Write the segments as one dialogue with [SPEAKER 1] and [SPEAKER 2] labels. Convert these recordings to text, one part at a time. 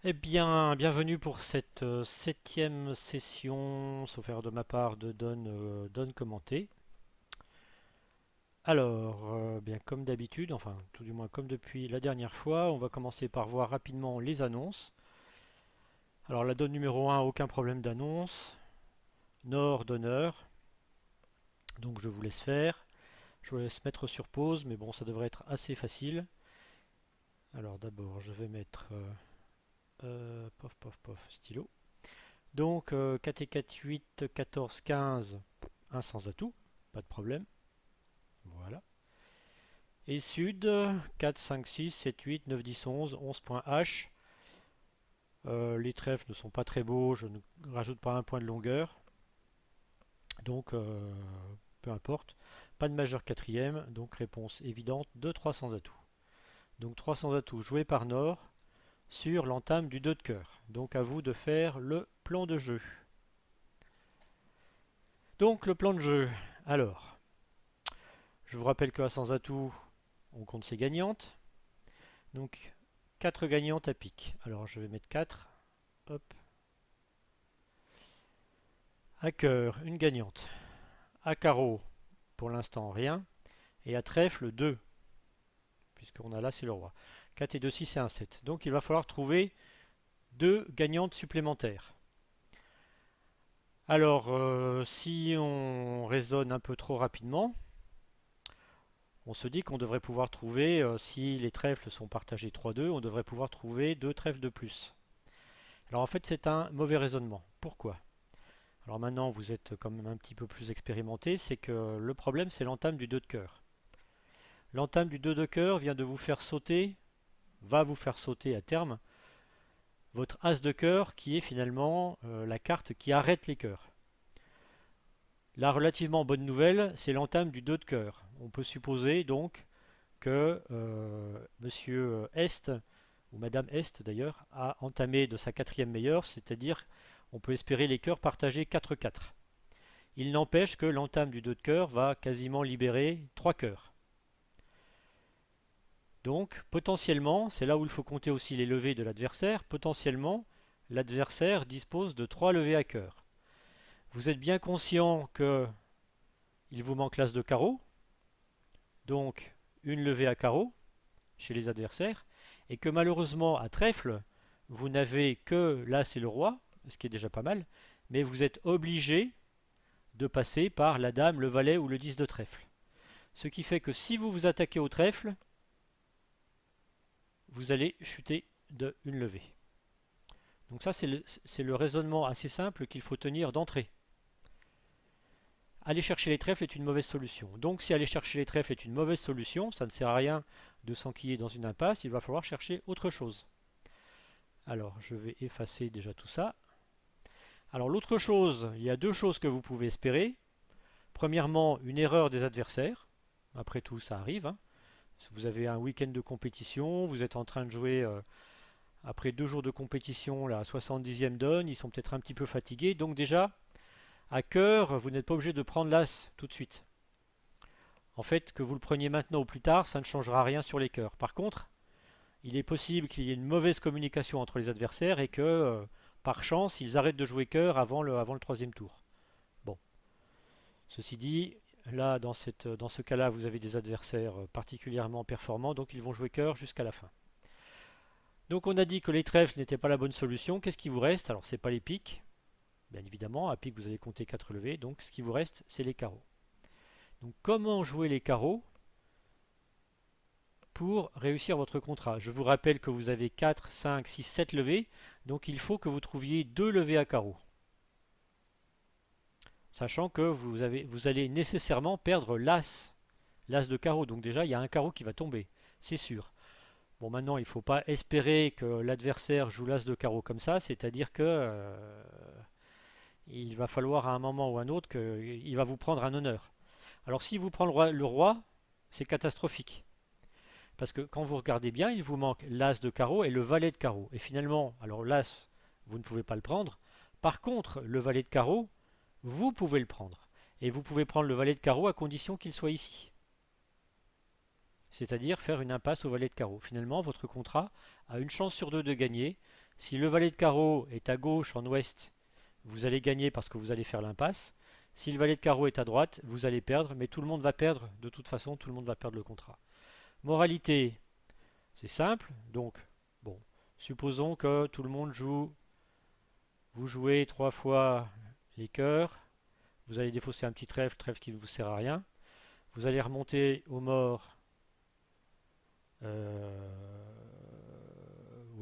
[SPEAKER 1] Eh bien, bienvenue pour cette septième session, sauf erreur de ma part, de Donne commenté. Alors, bien comme d'habitude, enfin tout du moins comme depuis la dernière fois, on va commencer par voir rapidement les annonces. Alors la donne numéro un, aucun problème d'annonce. Nord, donneur. Donc je vous laisse faire. Je vous laisse mettre sur pause, mais bon, ça devrait être assez facile. Alors d'abord, je vais mettre pof pof pof stylo. Donc 4 et 4, 8, 14, 15, un sans atout, pas de problème. Voilà. Et sud, 4, 5, 6, 7, 8, 9, 10, 11, 11 points H. Les trèfles ne sont pas très beaux, je ne rajoute pas un point de longueur. Donc peu importe. Pas de majeur quatrième, donc réponse évidente de 3 sans atout. Donc 3 sans atout joué par Nord sur l'entame du 2 de cœur. Donc à vous de faire le plan de jeu. Donc le plan de jeu. Alors, je vous rappelle que à sans atout, on compte ses gagnantes. Donc 4 gagnantes à pique. Alors je vais mettre 4. Hop. À cœur, une gagnante. À carreau, pour l'instant rien. Et à trèfle, 2. Puisqu'on a là, c'est le roi. 4 et 2, 6 et un 7. Donc il va falloir trouver 2 gagnantes supplémentaires. Alors, si on raisonne un peu trop rapidement, on se dit qu'on devrait pouvoir trouver, si les trèfles sont partagés 3-2, on devrait pouvoir trouver 2 trèfles de plus. Alors en fait, c'est un mauvais raisonnement. Pourquoi? Alors maintenant, vous êtes quand même un petit peu plus expérimenté, c'est que le problème, c'est l'entame du 2 de cœur. L'entame du 2 de cœur vient de vous faire sauter, va vous faire sauter à terme, votre as de cœur qui est finalement la carte qui arrête les cœurs. La relativement bonne nouvelle, c'est l'entame du 2 de cœur. On peut supposer donc que Monsieur Est, ou Madame Est d'ailleurs, a entamé de sa quatrième meilleure, c'est-à-dire on peut espérer les cœurs partagés 4-4. Il n'empêche que l'entame du 2 de cœur va quasiment libérer 3 cœurs. Donc potentiellement, c'est là où il faut compter aussi les levées de l'adversaire, potentiellement l'adversaire dispose de 3 levées à cœur. Vous êtes bien conscient que il vous manque l'as de carreau, donc une levée à carreau chez les adversaires, et que malheureusement à trèfle, vous n'avez que l'as et le roi, ce qui est déjà pas mal, mais vous êtes obligé de passer par la dame, le valet ou le 10 de trèfle. Ce qui fait que si vous vous attaquez au trèfle, vous allez chuter de une levée. Donc ça, c'est le raisonnement assez simple qu'il faut tenir d'entrée. Aller chercher les trèfles est une mauvaise solution. Donc si aller chercher les trèfles est une mauvaise solution, ça ne sert à rien de s'enquiller dans une impasse, il va falloir chercher autre chose. Alors je vais effacer déjà tout ça. Alors l'autre chose, il y a deux choses que vous pouvez espérer. Premièrement, une erreur des adversaires. Après tout, ça arrive, hein. Si vous avez un week-end de compétition, vous êtes en train de jouer après 2 jours de compétition, la 70e donne, ils sont peut-être un petit peu fatigués. Donc déjà, à cœur, vous n'êtes pas obligé de prendre l'as tout de suite. En fait, que vous le preniez maintenant ou plus tard, ça ne changera rien sur les cœurs. Par contre, il est possible qu'il y ait une mauvaise communication entre les adversaires et que, par chance, ils arrêtent de jouer cœur avant le troisième tour. Bon, ceci dit, là, dans ce cas-là, vous avez des adversaires particulièrement performants, donc ils vont jouer cœur jusqu'à la fin. Donc on a dit que les trèfles n'étaient pas la bonne solution. Qu'est-ce qui vous reste? Alors c'est pas les piques, bien évidemment. À pique vous avez compté 4 levées, donc ce qui vous reste c'est les carreaux. Donc comment jouer les carreaux pour réussir votre contrat? Je vous rappelle que vous avez 4, 5, 6, 7 levées, donc il faut que vous trouviez 2 levées à carreaux. Sachant que vous allez nécessairement perdre l'as de carreau. Donc déjà, il y a un carreau qui va tomber, c'est sûr. Bon, maintenant, il ne faut pas espérer que l'adversaire joue l'as de carreau comme ça, c'est-à-dire que il va falloir à un moment ou à un autre qu'il va vous prendre un honneur. Alors, s'il vous prend le roi, c'est catastrophique. Parce que quand vous regardez bien, il vous manque l'as de carreau et le valet de carreau. Et finalement, alors l'as, vous ne pouvez pas le prendre. Par contre, le valet de carreau, vous pouvez le prendre. Et vous pouvez prendre le valet de carreau à condition qu'il soit ici. C'est-à-dire faire une impasse au valet de carreau. Finalement, votre contrat a une chance sur deux de gagner Si le valet de carreau est à gauche en ouest, vous allez gagner parce que vous allez faire l'impasse. Si le valet de carreau est à droite, vous allez perdre, mais tout le monde va perdre. De toute façon, tout le monde va perdre le contrat. Moralité, c'est simple. Donc, bon, supposons que tout le monde joue. Vous jouez 3 fois les cœurs. Vous allez défausser un petit trèfle, trèfle qui ne vous sert à rien. Vous allez remonter au mort.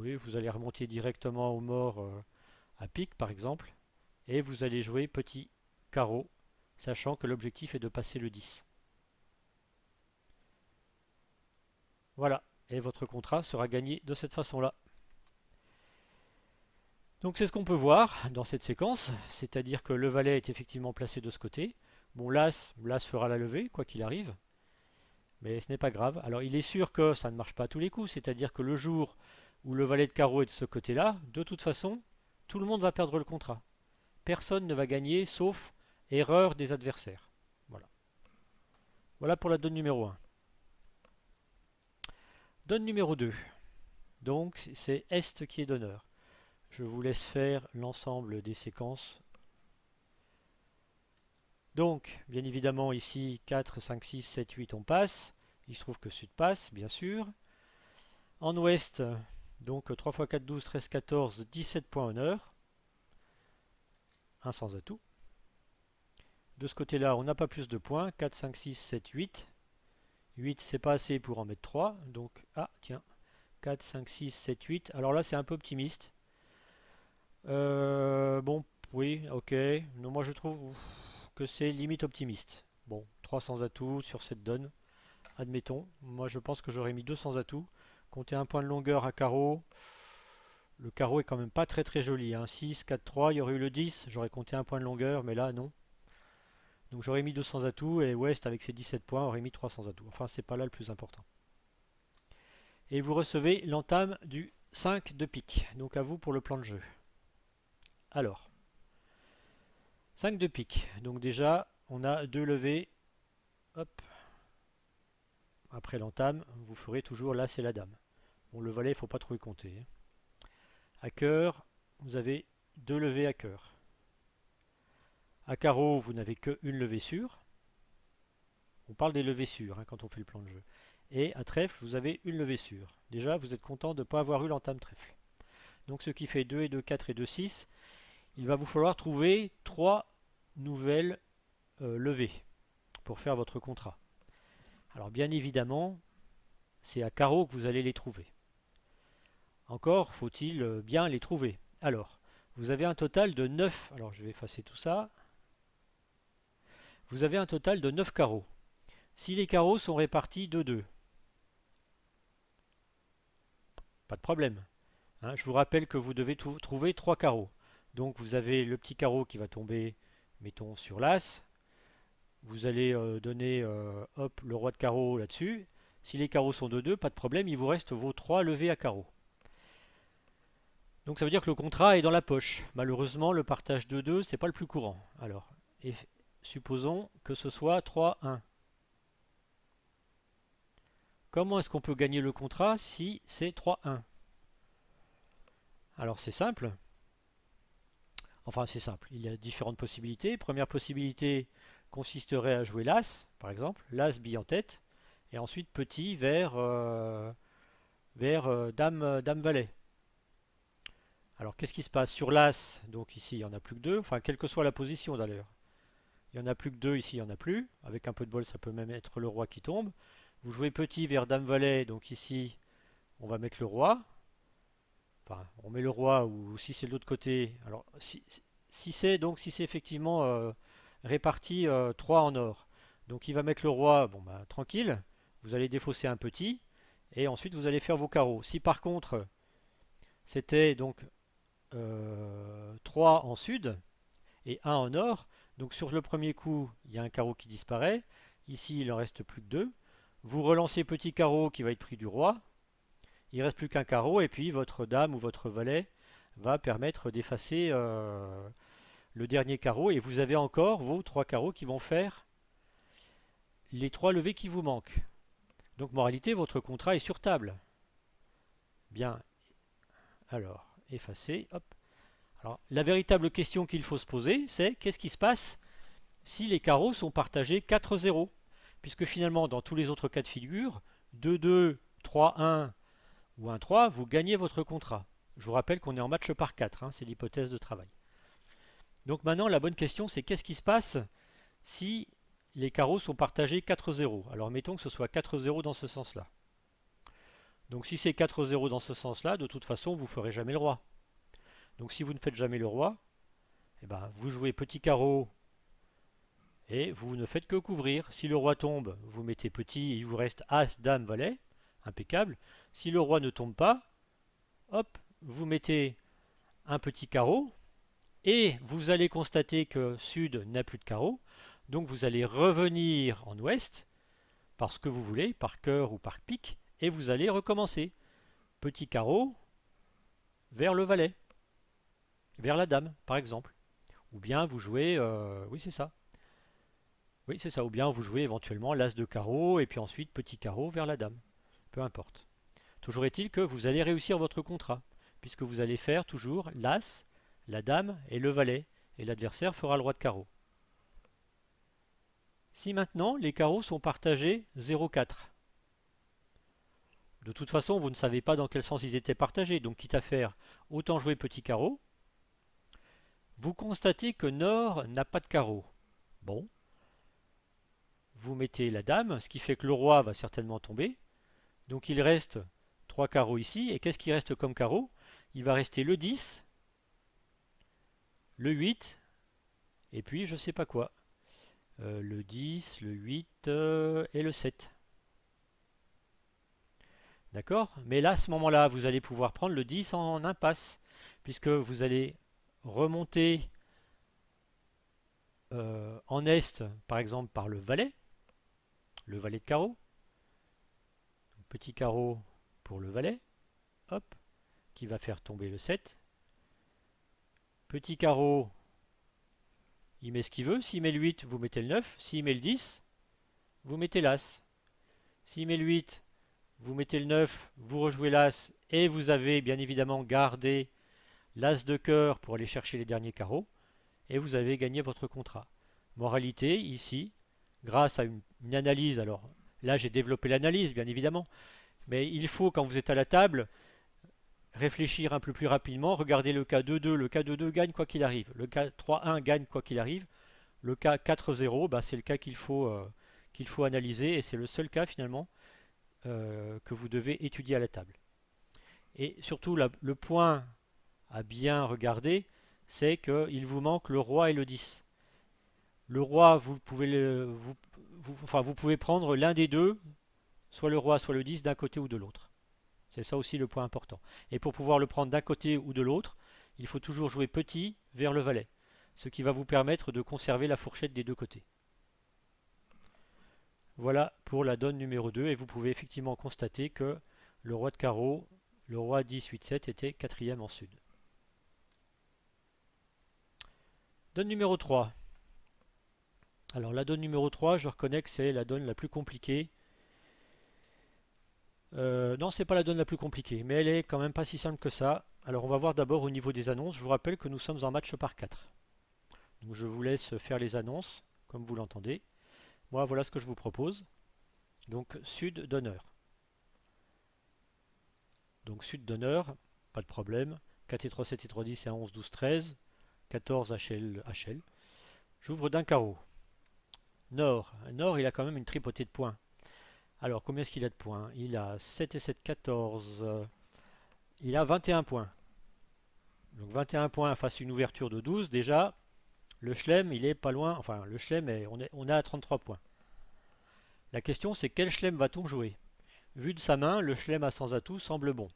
[SPEAKER 1] Oui, vous allez remonter directement au mort à pique par exemple. Et vous allez jouer petit carreau, sachant que l'objectif est de passer le 10. Voilà, et votre contrat sera gagné de cette façon-là. Donc c'est ce qu'on peut voir dans cette séquence, c'est-à-dire que le valet est effectivement placé de ce côté. Bon, l'As fera la levée, quoi qu'il arrive, mais ce n'est pas grave. Alors il est sûr que ça ne marche pas à tous les coups, c'est-à-dire que le jour où le valet de carreau est de ce côté-là, de toute façon, tout le monde va perdre le contrat. Personne ne va gagner, sauf erreur des adversaires. Voilà. Voilà pour la donne numéro 1. Donne numéro 2. Donc c'est Est qui est donneur. Je vous laisse faire l'ensemble des séquences. Donc, bien évidemment, ici, 4, 5, 6, 7, 8, on passe. Il se trouve que Sud passe, bien sûr. En Ouest, donc 3 x 4, 12, 13, 14, 17 points honneur. Un sans atout. De ce côté-là, on n'a pas plus de points. 4, 5, 6, 7, 8. 8, c'est pas assez pour en mettre 3. Donc, ah, tiens. 4, 5, 6, 7, 8. Alors là, c'est un peu optimiste. Bon, oui, ok. Non, moi, je trouve que c'est limite optimiste. Bon, 300 atouts sur cette donne. Admettons. Moi, je pense que j'aurais mis 200 atouts. Compter un point de longueur à carreau. Le carreau est quand même pas très très joli. Hein. 6, 4, 3. Il y aurait eu le 10. J'aurais compté un point de longueur, mais là, non. Donc j'aurais mis 200 atouts et Ouest avec ses 17 points aurait mis 300 atouts. Enfin, c'est pas là le plus important. Et vous recevez l'entame du 5 de pique. Donc à vous pour le plan de jeu. Alors, 5 de pique. Donc déjà, on a 2 levées. Hop. Après l'entame, vous ferez toujours l'As et la Dame. Bon, le valet, il ne faut pas trop y compter. Hein. À cœur, vous avez 2 levées à cœur. À carreau, vous n'avez qu'une levée sûre. On parle des levées sûres hein, quand on fait le plan de jeu. Et à trèfle, vous avez une levée sûre. Déjà, vous êtes content de ne pas avoir eu l'entame trèfle. Donc ce qui fait 2 et 2, 4 et 2, 6. Il va vous falloir trouver 3 nouvelles levées pour faire votre contrat. Alors bien évidemment, c'est à carreau que vous allez les trouver. Encore faut-il bien les trouver. Alors, vous avez un total de 9. Alors je vais effacer tout ça. Vous avez un total de 9 carreaux. Si les carreaux sont répartis de 2, pas de problème. Hein, je vous rappelle que vous devez trouver 3 carreaux. Donc vous avez le petit carreau qui va tomber, mettons, sur l'As. Vous allez donner hop, le roi de carreau là-dessus. Si les carreaux sont de 2, pas de problème, il vous reste vos 3 levées à carreau. Donc ça veut dire que le contrat est dans la poche. Malheureusement, le partage de 2, c'est pas le plus courant. Alors, supposons que ce soit 3-1. Comment est-ce qu'on peut gagner le contrat si c'est 3-1? Alors c'est simple. Enfin c'est simple, il y a différentes possibilités. Première possibilité consisterait à jouer l'As, par exemple. L'As bille en tête. Et ensuite petit vers Dame, Dame Valet. Alors qu'est-ce qui se passe sur l'As? Donc ici il n'y en a plus que 2. Enfin quelle que soit la position d'ailleurs. Il n'y en a plus que 2, ici il n'y en a plus. Avec un peu de bol ça peut même être le roi qui tombe. Vous jouez petit vers Dame Valet, donc ici on va mettre le roi. Enfin, on met le roi ou si c'est de l'autre côté. Alors si c'est effectivement réparti 3 en or. Donc il va mettre le roi, bon bah tranquille, vous allez défausser un petit et ensuite vous allez faire vos carreaux. Si par contre c'était donc 3 en sud et 1 en or, donc sur le premier coup il y a un carreau qui disparaît, ici il en reste plus que 2. Vous relancez petit carreau qui va être pris du roi, il ne reste plus qu'un carreau et puis votre dame ou votre valet va permettre d'effacer le dernier carreau et vous avez encore vos 3 carreaux qui vont faire les 3 levées qui vous manquent. Donc moralité, votre contrat est sur table. Bien. Alors, effacer, hop. Alors, la véritable question qu'il faut se poser, c'est qu'est-ce qui se passe si les carreaux sont partagés 4-0? Puisque finalement, dans tous les autres cas de figure, 2-2, 3-1 ou 1-3, vous gagnez votre contrat. Je vous rappelle qu'on est en match par 4, hein, c'est l'hypothèse de travail. Donc maintenant, la bonne question, c'est qu'est-ce qui se passe si les carreaux sont partagés 4-0? Alors mettons que ce soit 4-0 dans ce sens-là. Donc si c'est 4-0 dans ce sens-là, de toute façon, vous ne ferez jamais le roi. Donc si vous ne faites jamais le roi, eh ben, vous jouez petit carreau et vous ne faites que couvrir. Si le roi tombe, vous mettez petit, il vous reste as, dame, valet, impeccable. Si le roi ne tombe pas, hop, vous mettez un petit carreau et vous allez constater que sud n'a plus de carreau. Donc vous allez revenir en ouest par ce que vous voulez, par cœur ou par pique, et vous allez recommencer. Petit carreau vers le valet, vers la dame par exemple. Ou bien vous jouez, oui c'est ça. Oui c'est ça, ou bien vous jouez éventuellement l'as de carreau et puis ensuite petit carreau vers la dame. Peu importe. Toujours est-il que vous allez réussir votre contrat, puisque vous allez faire toujours l'as, la dame et le valet, et l'adversaire fera le roi de carreau. Si maintenant les carreaux sont partagés 0,4, de toute façon vous ne savez pas dans quel sens ils étaient partagés, donc quitte à faire, autant jouer petit carreau. Vous constatez que nord n'a pas de carreau. Bon, vous mettez la dame, ce qui fait que le roi va certainement tomber. Donc il reste 3 carreaux ici, et qu'est-ce qui reste comme carreau? Il va rester le 10, le 8, et puis je sais pas quoi. Le 10, le 8 et le 7. D'accord? Mais là, à ce moment-là, vous allez pouvoir prendre le 10 en impasse, puisque vous allez remonter en est, par exemple, par le valet de carreau. Donc, petit carreau pour le valet, hop, qui va faire tomber le 7. Petit carreau, il met ce qu'il veut. S'il met le 8, vous mettez le 9. S'il met le 10, vous mettez l'as. S'il met le 8, vous mettez le 9, vous rejouez l'as, et vous avez bien évidemment gardé l'as de cœur pour aller chercher les derniers carreaux, et vous avez gagné votre contrat. Moralité, ici, grâce à une analyse, alors là j'ai développé l'analyse bien évidemment, mais il faut quand vous êtes à la table réfléchir un peu plus rapidement, regarder le cas 2-2, le cas 2-2 gagne quoi qu'il arrive, le cas 3-1 gagne quoi qu'il arrive, le cas 4-0, bah, c'est le cas qu'il faut analyser, et c'est le seul cas finalement que vous devez étudier à la table. Et surtout, le point à bien regarder, c'est qu'il vous manque le roi et le 10. Le roi, vous pouvez prendre l'un des deux, soit le roi, soit le 10, d'un côté ou de l'autre. C'est ça aussi le point important. Et pour pouvoir le prendre d'un côté ou de l'autre, il faut toujours jouer petit vers le valet, ce qui va vous permettre de conserver la fourchette des deux côtés. Voilà pour la donne numéro 2, et vous pouvez effectivement constater que le roi de carreau, le roi 10, 8, 7 était quatrième en sud. Donne numéro 3. Alors la donne numéro 3, je reconnais que c'est la donne la plus compliquée. Non, c'est pas la donne la plus compliquée, mais elle est quand même pas si simple que ça. Alors on va voir d'abord au niveau des annonces. Je vous rappelle que nous sommes en match par 4. Donc je vous laisse faire les annonces, comme vous l'entendez. Moi, voilà ce que je vous propose. Donc sud d'honneur. Donc sud d'honneur, pas de problème. 4 et 3, 7 et 3, 10 et 11, 12, 13. 14 HL, HL. J'ouvre d'un carreau. Nord. Nord, il a quand même une tripotée de points. Alors, combien est-ce qu'il a de points? Il a 7 et 7, 14. Il a 21 points. Donc 21 points face à une ouverture de 12. Déjà, le chelem, il est pas loin. Enfin, le chelem, on est à 33 points. La question, c'est quel chelem va-t-on jouer? Vu de sa main, le chelem à sans atout semble bon.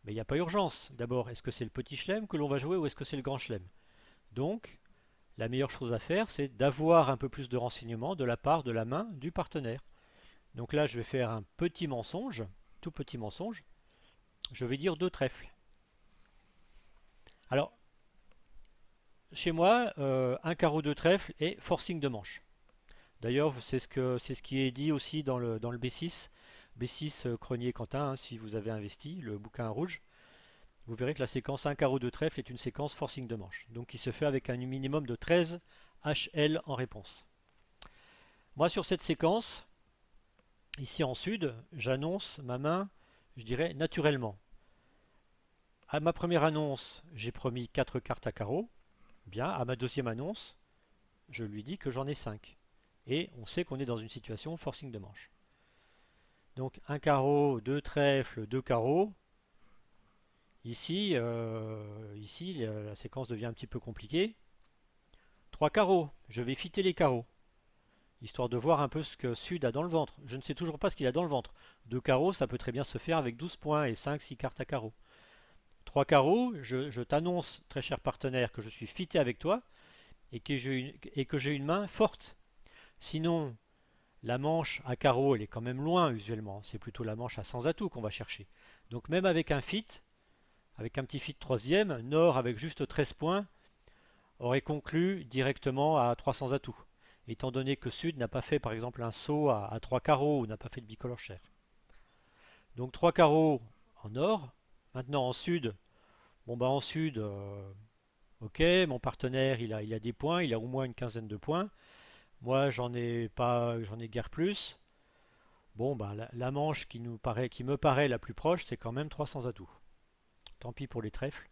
[SPEAKER 1] Mais il n'y a pas urgence. D'abord, est-ce que c'est le petit chelem que l'on va jouer ou est-ce que c'est le grand chelem? Donc, la meilleure chose à faire, c'est d'avoir un peu plus de renseignements de la part de la main du partenaire. Donc là, je vais faire un petit mensonge, tout petit mensonge. Je vais dire 2 trèfles. Alors, chez moi, un carreau de trèfle est forcing de manche. D'ailleurs, c'est ce qui est dit aussi dans le B6. B6 Cronier Quentin, hein, si vous avez investi, le bouquin rouge. vous verrez que la séquence 1 carreau 2 trèfle est une séquence forcing de manche, donc qui se fait avec un minimum de 13 HL en réponse. Moi sur cette séquence, ici en sud, j'annonce ma main, je dirais naturellement. À ma première annonce, j'ai promis 4 cartes à carreau. Bien, à ma deuxième annonce, je lui dis que j'en ai 5. Et on sait qu'on est dans une situation forcing de manche. Donc un carreau, 2 trèfles, 2 carreaux. Ici, la séquence devient un petit peu compliquée. 3 carreaux, je vais fitter les carreaux, histoire de voir un peu ce que Sud a dans le ventre. Je ne sais toujours pas ce qu'il a dans le ventre. 2 carreaux, ça peut très bien se faire avec 12 points et 5-6 cartes à carreaux. 3 carreaux, je t'annonce, très cher partenaire, que je suis fité avec toi et que j'ai une main forte. Sinon, la manche à carreaux, elle est quand même loin usuellement. C'est plutôt la manche à sans atout qu'on va chercher. Donc même avec un fit, avec un petit fit troisième, Nord avec juste 13 points aurait conclu directement à 300 atouts. Étant donné que Sud n'a pas fait par exemple un saut à 3 carreaux ou n'a pas fait de bicolore cher. Donc 3 carreaux en Nord. Maintenant en Sud, bon bah en Sud, ok, mon partenaire il a des points, il a au moins une quinzaine de points. Moi j'en ai pas, j'en ai guère plus. Bon bah la manche qui me paraît la plus proche, c'est quand même 300 atouts. Tant pis pour les trèfles,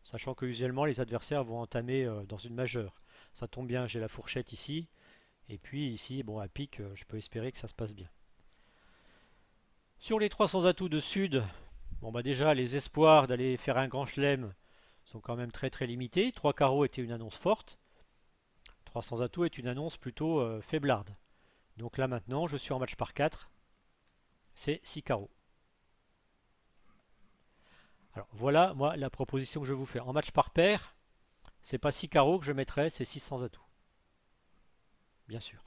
[SPEAKER 1] sachant que usuellement les adversaires vont entamer dans une majeure. Ça tombe bien, j'ai la fourchette ici, et puis ici, bon à pique, je peux espérer que ça se passe bien. Sur les 300 atouts de Sud, bon bah déjà les espoirs d'aller faire un grand chelem sont quand même très très limités. 3 carreaux était une annonce forte. 300 atouts est une annonce plutôt faiblarde. Donc là maintenant, je suis en match par 4. C'est 6 carreaux. Alors voilà, moi, la proposition que je vous fais. En match par paire, c'est pas 6 carreaux que je mettrai, c'est 600 atouts. Bien sûr.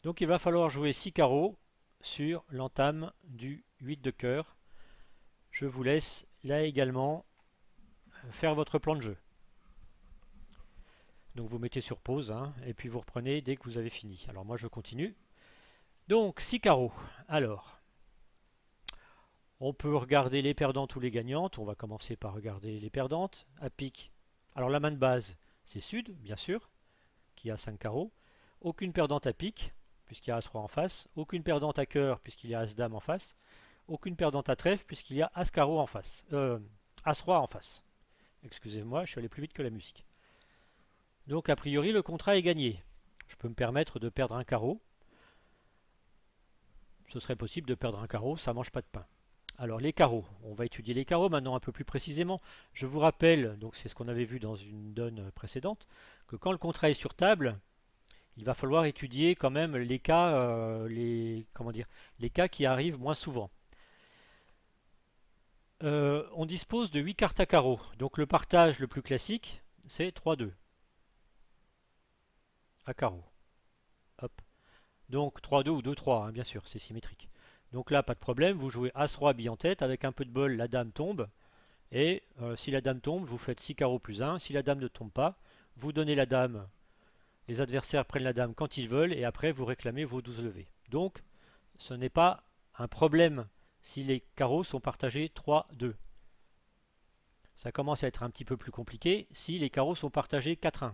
[SPEAKER 1] Donc il va falloir jouer 6 carreaux sur l'entame du 8 de cœur. Je vous laisse là également faire votre plan de jeu. Donc vous mettez sur pause, hein, et puis vous reprenez dès que vous avez fini. Alors moi je continue. Donc 6 carreaux. Alors, on peut regarder les perdantes ou les gagnantes. On va commencer par regarder les perdantes. À pique. Alors la main de base, c'est Sud, bien sûr, qui a 5 carreaux. Aucune perdante à pique, puisqu'il y a As-Roi en face. Aucune perdante à cœur, puisqu'il y a As-Dame en face. Aucune perdante à trèfle, puisqu'il y a As-Carreau en face. As-Roi en face. Excusez-moi, je suis allé plus vite que la musique. Donc a priori, le contrat est gagné. Je peux me permettre de perdre un carreau. Ce serait possible de perdre un carreau, ça mange pas de pain. Alors les carreaux, on va étudier les carreaux maintenant un peu plus précisément. Je vous rappelle, donc c'est ce qu'on avait vu dans une donne précédente, que quand le contrat est sur table, il va falloir étudier quand même les cas, les cas qui arrivent moins souvent. On dispose de 8 cartes à carreaux, donc le partage le plus classique, c'est 3-2 à carreaux. Hop. Donc 3-2 ou 2-3, hein, bien sûr, c'est symétrique. Donc là, pas de problème, vous jouez As-Roi, bille en tête, avec un peu de bol, la dame tombe, et si la dame tombe, vous faites 6 carreaux plus 1, si la dame ne tombe pas, vous donnez la dame, les adversaires prennent la dame quand ils veulent, et après vous réclamez vos 12 levées. Donc, ce n'est pas un problème si les carreaux sont partagés 3-2. Ça commence à être un petit peu plus compliqué si les carreaux sont partagés 4-1.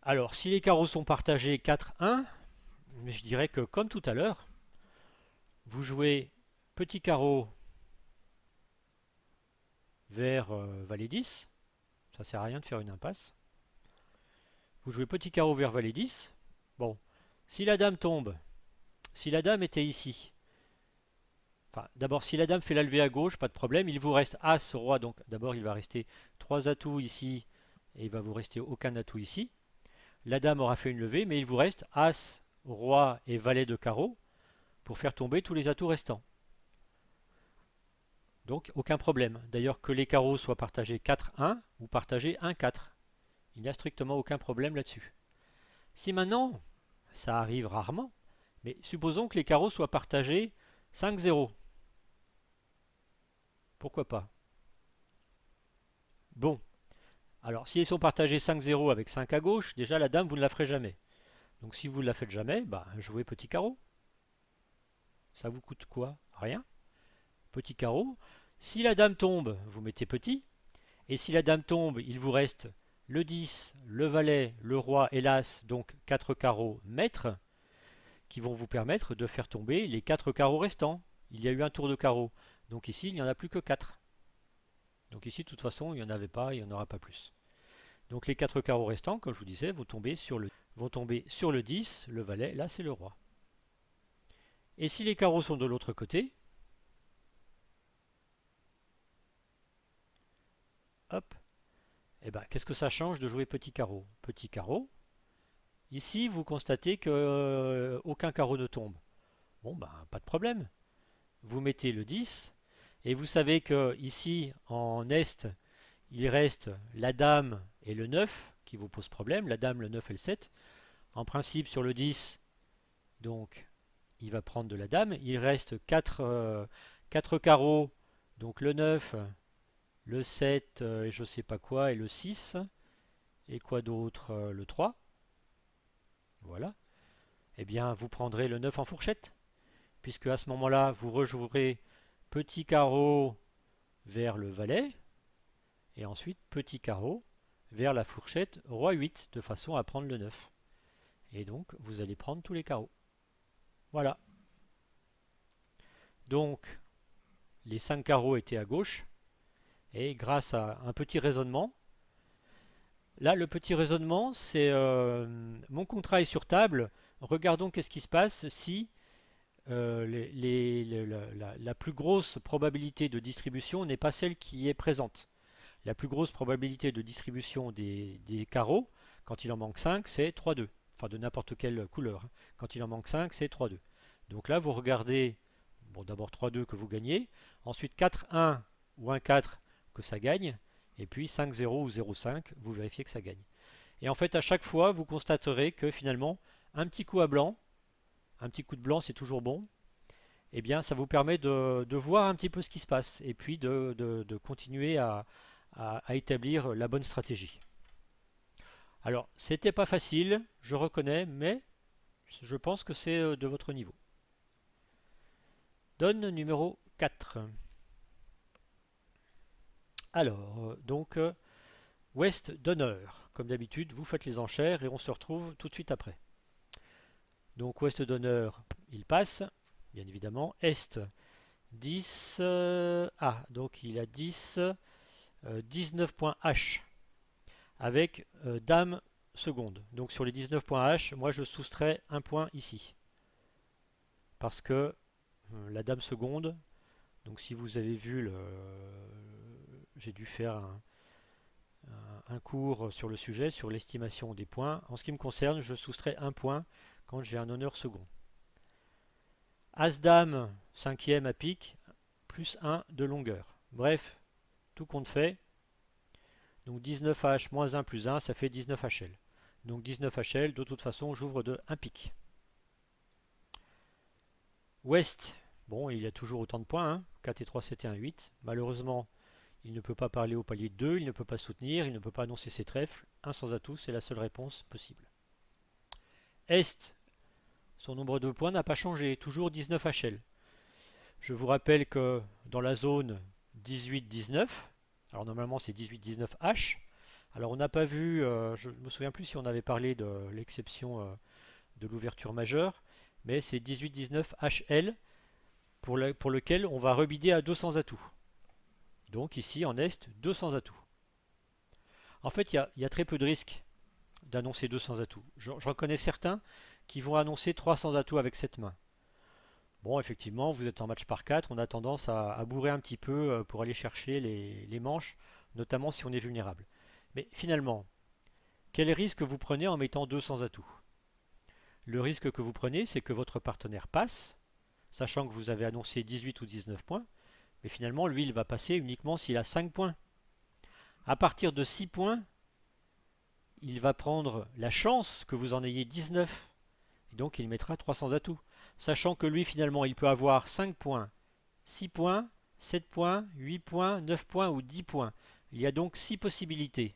[SPEAKER 1] Alors, si les carreaux sont partagés 4-1, je dirais que comme tout à l'heure, vous jouez petit carreau vers valet 10. Ça sert à rien de faire une impasse. Vous jouez petit carreau vers valet 10. Bon, si la dame tombe, si la dame était ici, enfin d'abord si la dame fait la levée à gauche, pas de problème, il vous reste As, Roi, donc d'abord il va rester 3 atouts ici et il va vous rester aucun atout ici. La dame aura fait une levée, mais il vous reste As, Roi et Valet de carreau pour faire tomber tous les atouts restants. Donc aucun problème. D'ailleurs que les carreaux soient partagés 4-1 ou partagés 1-4. Il n'y a strictement aucun problème là-dessus. Si maintenant, ça arrive rarement, mais supposons que les carreaux soient partagés 5-0. Pourquoi pas? Bon, alors s'ils sont partagés 5-0 avec 5 à gauche, déjà la dame vous ne la ferez jamais. Donc si vous ne la faites jamais, bah jouez petit carreau. Ça vous coûte quoi? Rien. Petit carreau. Si la dame tombe, vous mettez petit. Et si la dame tombe, il vous reste le 10, le valet, le roi et l'as, donc 4 carreaux maîtres, qui vont vous permettre de faire tomber les 4 carreaux restants. Il y a eu un tour de carreau. Donc ici, il n'y en a plus que 4. Donc ici, de toute façon, il n'y en avait pas, il n'y en aura pas plus. Donc les 4 carreaux restants, comme je vous disais, vont tomber sur le 10, le valet, là c'est le roi. Et si les carreaux sont de l'autre côté, hop, et ben, qu'est-ce que ça change de jouer petit carreau? Petit carreau, ici vous constatez que aucun carreau ne tombe. Bon, ben, pas de problème. Vous mettez le 10, et vous savez que ici, en Est, il reste la dame et le 9 qui vous posent problème, la dame, le 9 et le 7. En principe, sur le 10, donc, il va prendre de la dame. Il reste 4 carreaux, donc le 9, le 7, et je sais pas quoi, et le 6. Et quoi d'autre? Le 3. Voilà. Eh bien, vous prendrez le 9 en fourchette, puisque à ce moment-là, vous rejouerez petit carreau vers le valet, et ensuite petit carreau vers la fourchette roi 8, de façon à prendre le 9. Et donc, vous allez prendre tous les carreaux. Voilà. Donc, les 5 carreaux étaient à gauche, et grâce à un petit raisonnement, là, le petit raisonnement, c'est mon contrat est sur table. Regardons qu'est-ce qui se passe si la plus grosse probabilité de distribution n'est pas celle qui est présente. La plus grosse probabilité de distribution des carreaux, quand il en manque 5, c'est 3-2. Enfin, de n'importe quelle couleur. Quand il en manque 5, c'est 3-2. Donc là, vous regardez, bon, d'abord 3-2 que vous gagnez, ensuite 4-1 ou 1-4 que ça gagne, et puis 5-0 ou 0-5, vous vérifiez que ça gagne. Et en fait, à chaque fois, vous constaterez que finalement, un petit coup à blanc, un petit coup de blanc, c'est toujours bon, eh bien, ça vous permet de voir un petit peu ce qui se passe, et puis de continuer à établir la bonne stratégie. Alors, c'était pas facile, je reconnais, mais je pense que c'est de votre niveau. Donne numéro 4. Alors, donc, Ouest d'honneur. Comme d'habitude, vous faites les enchères et on se retrouve tout de suite après. Donc, Ouest d'honneur, il passe, bien évidemment. Est, 10. Donc il a 10, 19 points H avec Dame seconde. Donc sur les 19 points H, moi je soustrais un point ici. Parce que la Dame seconde, donc si vous avez vu, j'ai dû faire un cours sur le sujet, sur l'estimation des points. En ce qui me concerne, je soustrais un point quand j'ai un honneur second. As-Dame, cinquième à pique, plus 1 de longueur. Bref, tout compte fait. Donc 19H moins 1 plus 1, ça fait 19HL. Donc 19HL, de toute façon, j'ouvre de 1 pique. Ouest, bon, il a toujours autant de points, hein, 4 et 3, 7 et 1, 8. Malheureusement, il ne peut pas parler au palier de 2, il ne peut pas soutenir, il ne peut pas annoncer ses trèfles. 1 sans atout, c'est la seule réponse possible. Est, son nombre de points n'a pas changé, toujours 19HL. Je vous rappelle que dans la zone 18-19, alors normalement c'est 18-19H, alors on n'a pas vu, je ne me souviens plus si on avait parlé de l'exception de l'ouverture majeure, mais c'est 18-19HL pour lequel on va rebider à 200 atouts. Donc ici en Est, 200 atouts. En fait, il y a très peu de risques d'annoncer 200 atouts. J'en connais certains qui vont annoncer 300 atouts avec cette main. Bon, effectivement, vous êtes en match par 4, on a tendance à bourrer un petit peu pour aller chercher les manches, notamment si on est vulnérable. Mais finalement, quel risque vous prenez en mettant 200 atouts? Le risque que vous prenez, c'est que votre partenaire passe, sachant que vous avez annoncé 18 ou 19 points, mais finalement, lui, il va passer uniquement s'il a 5 points. À partir de 6 points, il va prendre la chance que vous en ayez 19, et donc il mettra 300 atouts. Sachant que lui, finalement, il peut avoir 5 points, 6 points, 7 points, 8 points, 9 points ou 10 points. Il y a donc 6 possibilités.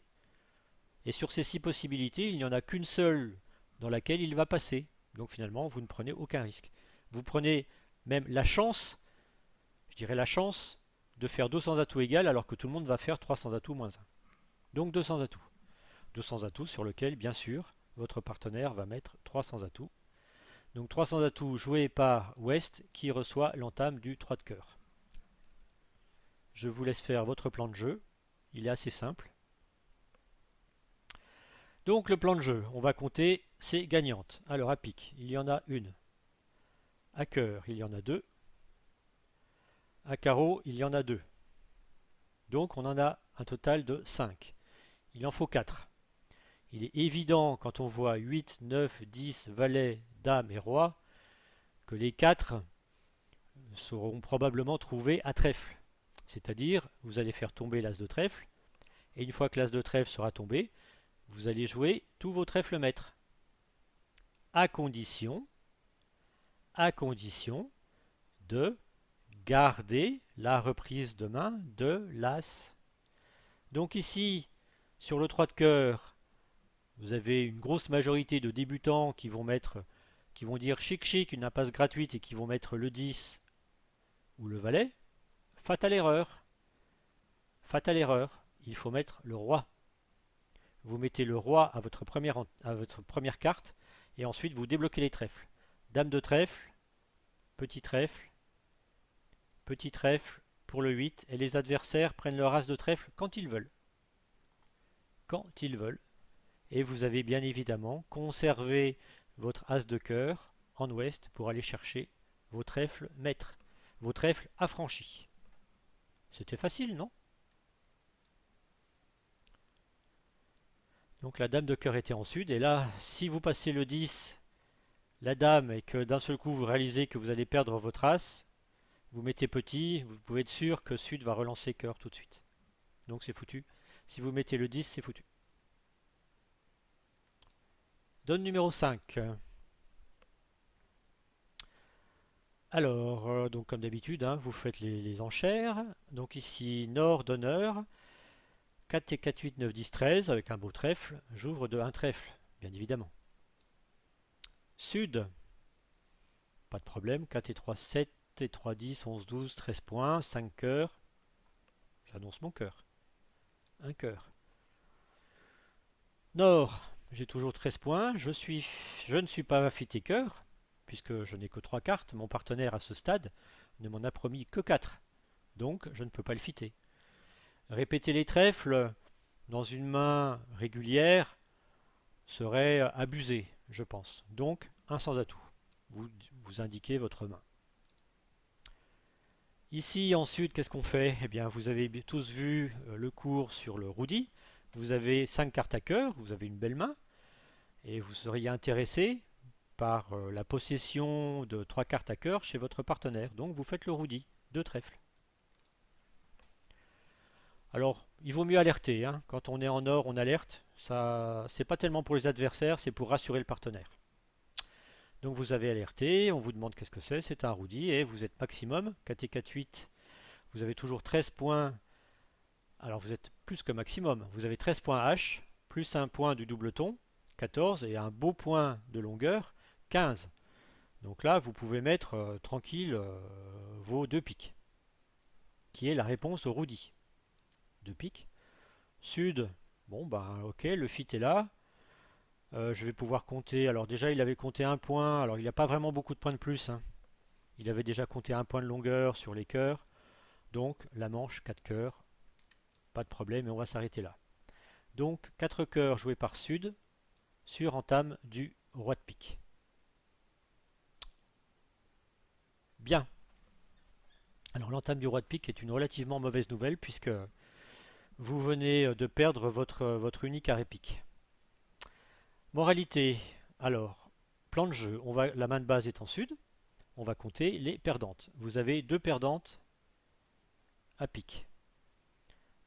[SPEAKER 1] Et sur ces 6 possibilités, il n'y en a qu'une seule dans laquelle il va passer. Donc finalement, vous ne prenez aucun risque. Vous prenez même la chance, je dirais la chance de faire 200 atouts égal alors que tout le monde va faire 300 atouts moins 1. Donc 200 atouts. 200 atouts sur lequel, bien sûr, votre partenaire va mettre 300 atouts. Donc 300 atouts joués par West qui reçoit l'entame du 3 de cœur. Je vous laisse faire votre plan de jeu. Il est assez simple. Donc le plan de jeu, on va compter ses gagnantes. Alors à pique, il y en a une. À cœur, il y en a deux. À carreau, il y en a deux. Donc on en a un total de 5. Il en faut 4. Il est évident quand on voit 8, 9, 10, valet, dame et roi que les 4 seront probablement trouvés à trèfle. C'est-à-dire, vous allez faire tomber l'as de trèfle, et une fois que l'as de trèfle sera tombé, vous allez jouer tous vos trèfles maîtres. À condition de garder la reprise de main de l'as. Donc ici, sur le 3 de cœur, vous avez une grosse majorité de débutants qui vont dire chic chic, une impasse gratuite et qui vont mettre le 10 ou le valet. Fatale erreur. Fatale erreur. Il faut mettre le roi. Vous mettez le roi à votre première carte et ensuite vous débloquez les trèfles. Dame de trèfle, petit trèfle pour le 8 et les adversaires prennent leur as de trèfle quand ils veulent. Quand ils veulent. Et vous avez bien évidemment conservé votre as de cœur en ouest pour aller chercher vos trèfles maîtres, vos trèfles affranchis. C'était facile, non? Donc la dame de cœur était en sud, et là, si vous passez le 10, la dame, et que d'un seul coup vous réalisez que vous allez perdre votre as, vous mettez petit, vous pouvez être sûr que sud va relancer cœur tout de suite. Donc c'est foutu. Si vous mettez le 10, c'est foutu. Donne numéro 5. Alors, donc comme d'habitude, hein, vous faites les enchères. Donc ici, nord d'honneur. 4 et 4, 8, 9, 10, 13 avec un beau trèfle. J'ouvre de un trèfle, bien évidemment. Sud, pas de problème. 4 et 3, 7 et 3, 10, 11, 12, 13 points. 5 cœurs. J'annonce mon cœur. Un cœur. Nord, j'ai toujours 13 points. Je ne suis pas affûté cœur, puisque je n'ai que 3 cartes. Mon partenaire à ce stade ne m'en a promis que 4. Donc je ne peux pas le fitter. Répéter les trèfles dans une main régulière serait abusé, je pense. Donc, un sans atout. Vous indiquez votre main. Ici, ensuite, qu'est-ce qu'on fait? Eh bien, vous avez tous vu le cours sur le roudi. Vous avez 5 cartes à cœur, vous avez une belle main, et vous seriez intéressé par la possession de 3 cartes à cœur chez votre partenaire. Donc, vous faites le roudi, 2 trèfles. Alors, il vaut mieux alerter, hein. Quand on est en or, on alerte. Ça, c'est pas tellement pour les adversaires, c'est pour rassurer le partenaire. Donc vous avez alerté, on vous demande qu'est-ce que c'est un roudi et vous êtes maximum, 4 et 4, 8. Vous avez toujours 13 points. Alors vous êtes plus que maximum. Vous avez 13 points H, plus un point du doubleton, 14, et un beau point de longueur, 15. Donc là, vous pouvez mettre tranquille vos 2 piques, qui est la réponse au roudi. 2 piques. Sud, bon ben ok, le fit est là. Je vais pouvoir compter. Alors déjà, il avait compté un point. Alors il n'y a pas vraiment beaucoup de points de plus, hein. Il avait déjà compté un point de longueur sur les cœurs. Donc la manche 4 cœurs. Pas de problème, et on va s'arrêter là. Donc 4 cœurs joués par Sud sur entame du roi de pique. Bien. Alors l'entame du roi de pique est une relativement mauvaise nouvelle puisque vous venez de perdre votre unique arrêt pique. Moralité, alors, plan de jeu, la main de base est en sud, on va compter les perdantes. Vous avez 2 perdantes à pique.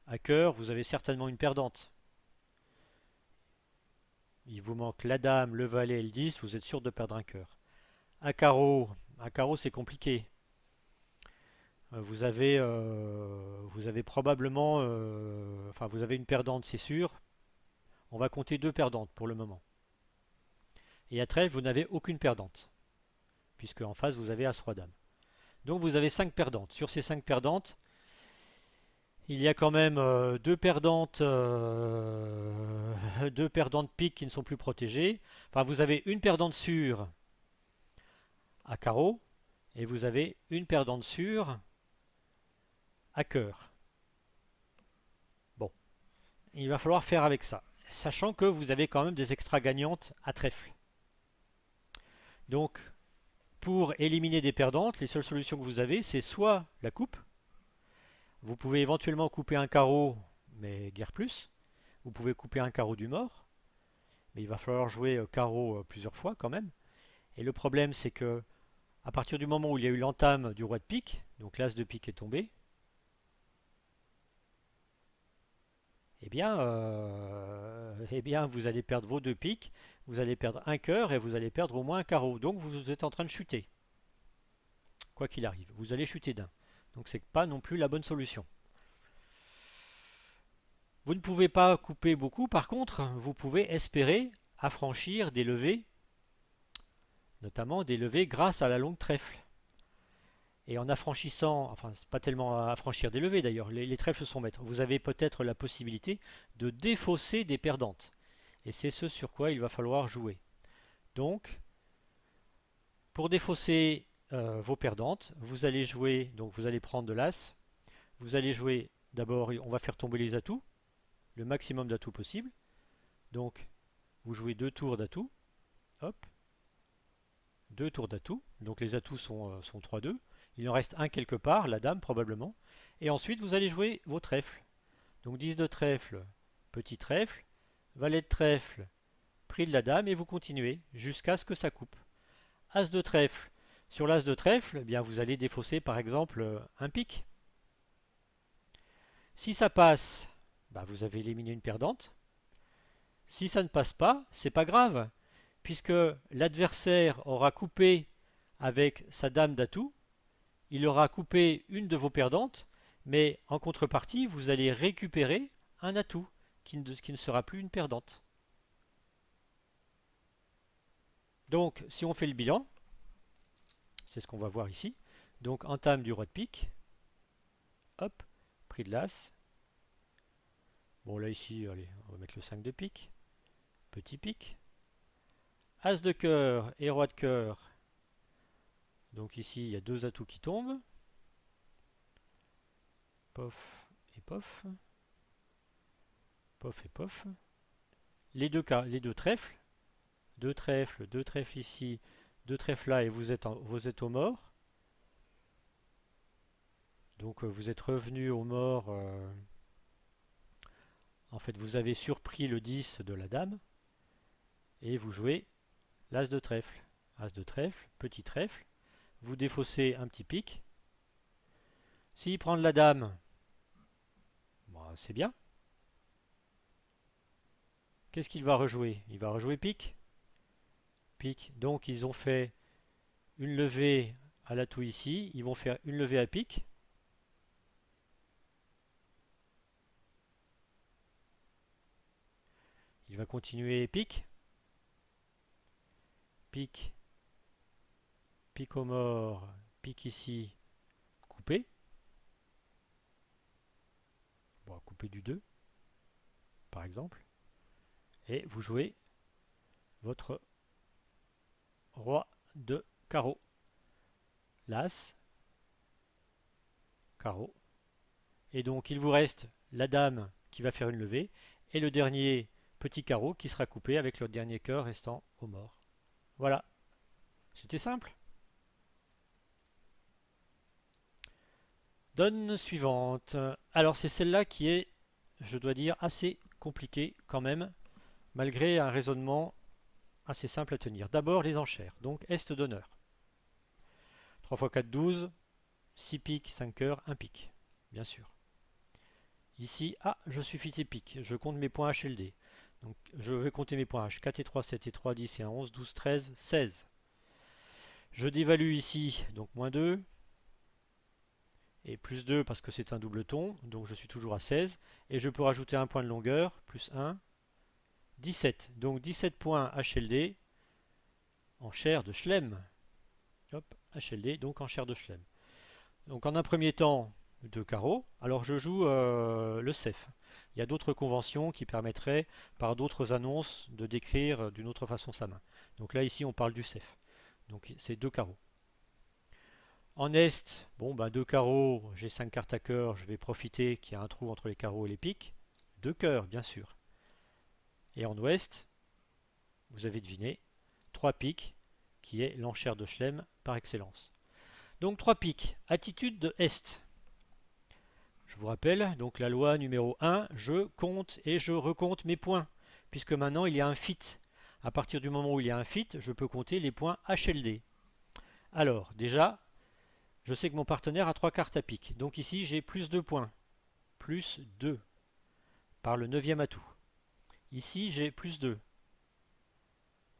[SPEAKER 1] À cœur, vous avez certainement une perdante. Il vous manque la dame, le valet et le 10, vous êtes sûr de perdre un cœur. À carreau c'est compliqué. Vous avez probablement, vous avez une perdante, c'est sûr. On va compter 2 perdantes pour le moment. Et à trèfle, vous n'avez aucune perdante, puisque en face, vous avez As-Roi-Dame. Donc vous avez 5 perdantes. Sur ces 5 perdantes, il y a quand même deux perdantes piques qui ne sont plus protégées. Enfin, vous avez une perdante sûre à carreau et vous avez une perdante sûre à cœur. Bon, il va falloir faire avec ça, sachant que vous avez quand même des extra gagnantes à trèfle. Donc, pour éliminer des perdantes, les seules solutions que vous avez, c'est soit la coupe. Vous pouvez éventuellement couper un carreau, mais guère plus. Vous pouvez couper un carreau du mort, mais il va falloir jouer carreau plusieurs fois quand même. Et le problème, c'est que à partir du moment où il y a eu l'entame du roi de pique, donc l'as de pique est tombé, eh bien, vous allez perdre vos deux piques, vous allez perdre un cœur et vous allez perdre au moins un carreau. Donc vous êtes en train de chuter, quoi qu'il arrive. Vous allez chuter d'un. Donc c'est pas non plus la bonne solution. Vous ne pouvez pas couper beaucoup, par contre, vous pouvez espérer affranchir des levées, notamment des levées grâce à la longue trèfle. Et en affranchissant, enfin c'est pas tellement à affranchir des levées d'ailleurs, les trèfles sont maîtres, vous avez peut-être la possibilité de défausser des perdantes. Et c'est ce sur quoi il va falloir jouer. Donc, pour défausser vos perdantes, vous allez jouer, donc vous allez prendre de l'as, vous allez jouer d'abord, on va faire tomber les atouts, le maximum d'atouts possible. Donc, vous jouez 2 tours d'atouts, hop, 2 tours d'atouts, donc les atouts sont 3-2. Il en reste un quelque part, la dame probablement. Et ensuite, vous allez jouer vos trèfles. Donc 10 de trèfle, petit trèfle, valet de trèfle, prix de la dame, et vous continuez jusqu'à ce que ça coupe. As de trèfle. Sur l'as de trèfle, eh bien vous allez défausser par exemple un pique. Si ça passe, bah vous avez éliminé une perdante. Si ça ne passe pas, c'est pas grave, puisque l'adversaire aura coupé avec sa dame d'atout, il aura coupé une de vos perdantes, mais en contrepartie, vous allez récupérer un atout qui ne sera plus une perdante. Donc, si on fait le bilan, c'est ce qu'on va voir ici. Donc, entame du roi de pique. Hop, prix de l'as. Bon, là, ici, allez, on va mettre le 5 de pique. Petit pique. As de cœur et roi de cœur. Donc, ici, il y a 2 atouts qui tombent. Pof et pof. Pof et pof. Les deux trèfles. 2 trèfles ici, 2 trèfles là, et vous êtes au mort. Donc vous êtes revenu au mort. En fait, vous avez surpris le 10 de la dame. Et vous jouez l'as de trèfle. As de trèfle, petit trèfle. Vous défaussez un petit pique. S'il prend de la dame, bah, c'est bien. Qu'est-ce qu'il va rejouer? Il va rejouer pique. Pique. Donc ils ont fait une levée à l'atout ici. Ils vont faire une levée à pique. Il va continuer pique. Pique. Pique au mort. Pique ici. Coupé. Bon, couper du 2, par exemple. Et vous jouez votre roi de carreau. L'as. Carreau. Et donc il vous reste la dame qui va faire une levée. Et le dernier petit carreau qui sera coupé avec le dernier cœur restant au mort. Voilà. C'était simple. Donne suivante. Alors c'est celle-là qui est, je dois dire, assez compliquée quand même, malgré un raisonnement assez simple à tenir. D'abord les enchères, donc est d'honneur. 3 x 4, 12, 6 piques, 5 cœurs, 1 pique, bien sûr. Ici, je suis fixé pique, je compte mes points H et le D. Donc je vais compter mes points H, 4 et 3, 7 et 3, 10 et 1, 11, 12, 13, 16. Je dévalue ici, donc moins 2, et plus 2 parce que c'est un double ton, donc je suis toujours à 16, et je peux rajouter un point de longueur, plus 1, 17. Donc 17 points HLD en chair de Chelem. Hop, HLD, donc en chair de Chelem. Donc en un premier temps, 2 carreaux. Alors je joue le cef. Il y a d'autres conventions qui permettraient, par d'autres annonces, de décrire d'une autre façon sa main. Donc là, ici, on parle du cef. Donc c'est 2 carreaux. En Est, bon, bah, 2 carreaux, j'ai 5 cartes à cœur, je vais profiter qu'il y a un trou entre les carreaux et les piques. 2 cœurs, bien sûr. Et en Ouest, vous avez deviné, 3 piques, qui est l'enchère de Chelem par excellence. Donc 3 piques, attitude de Est. Je vous rappelle, donc la loi numéro 1, je compte et je recompte mes points, puisque maintenant il y a un fit. À partir du moment où il y a un fit, je peux compter les points HLD. Alors, déjà, je sais que mon partenaire a 3 cartes à pique. Donc ici, j'ai plus 2 points. Plus 2 par le 9e atout. Ici, j'ai plus 2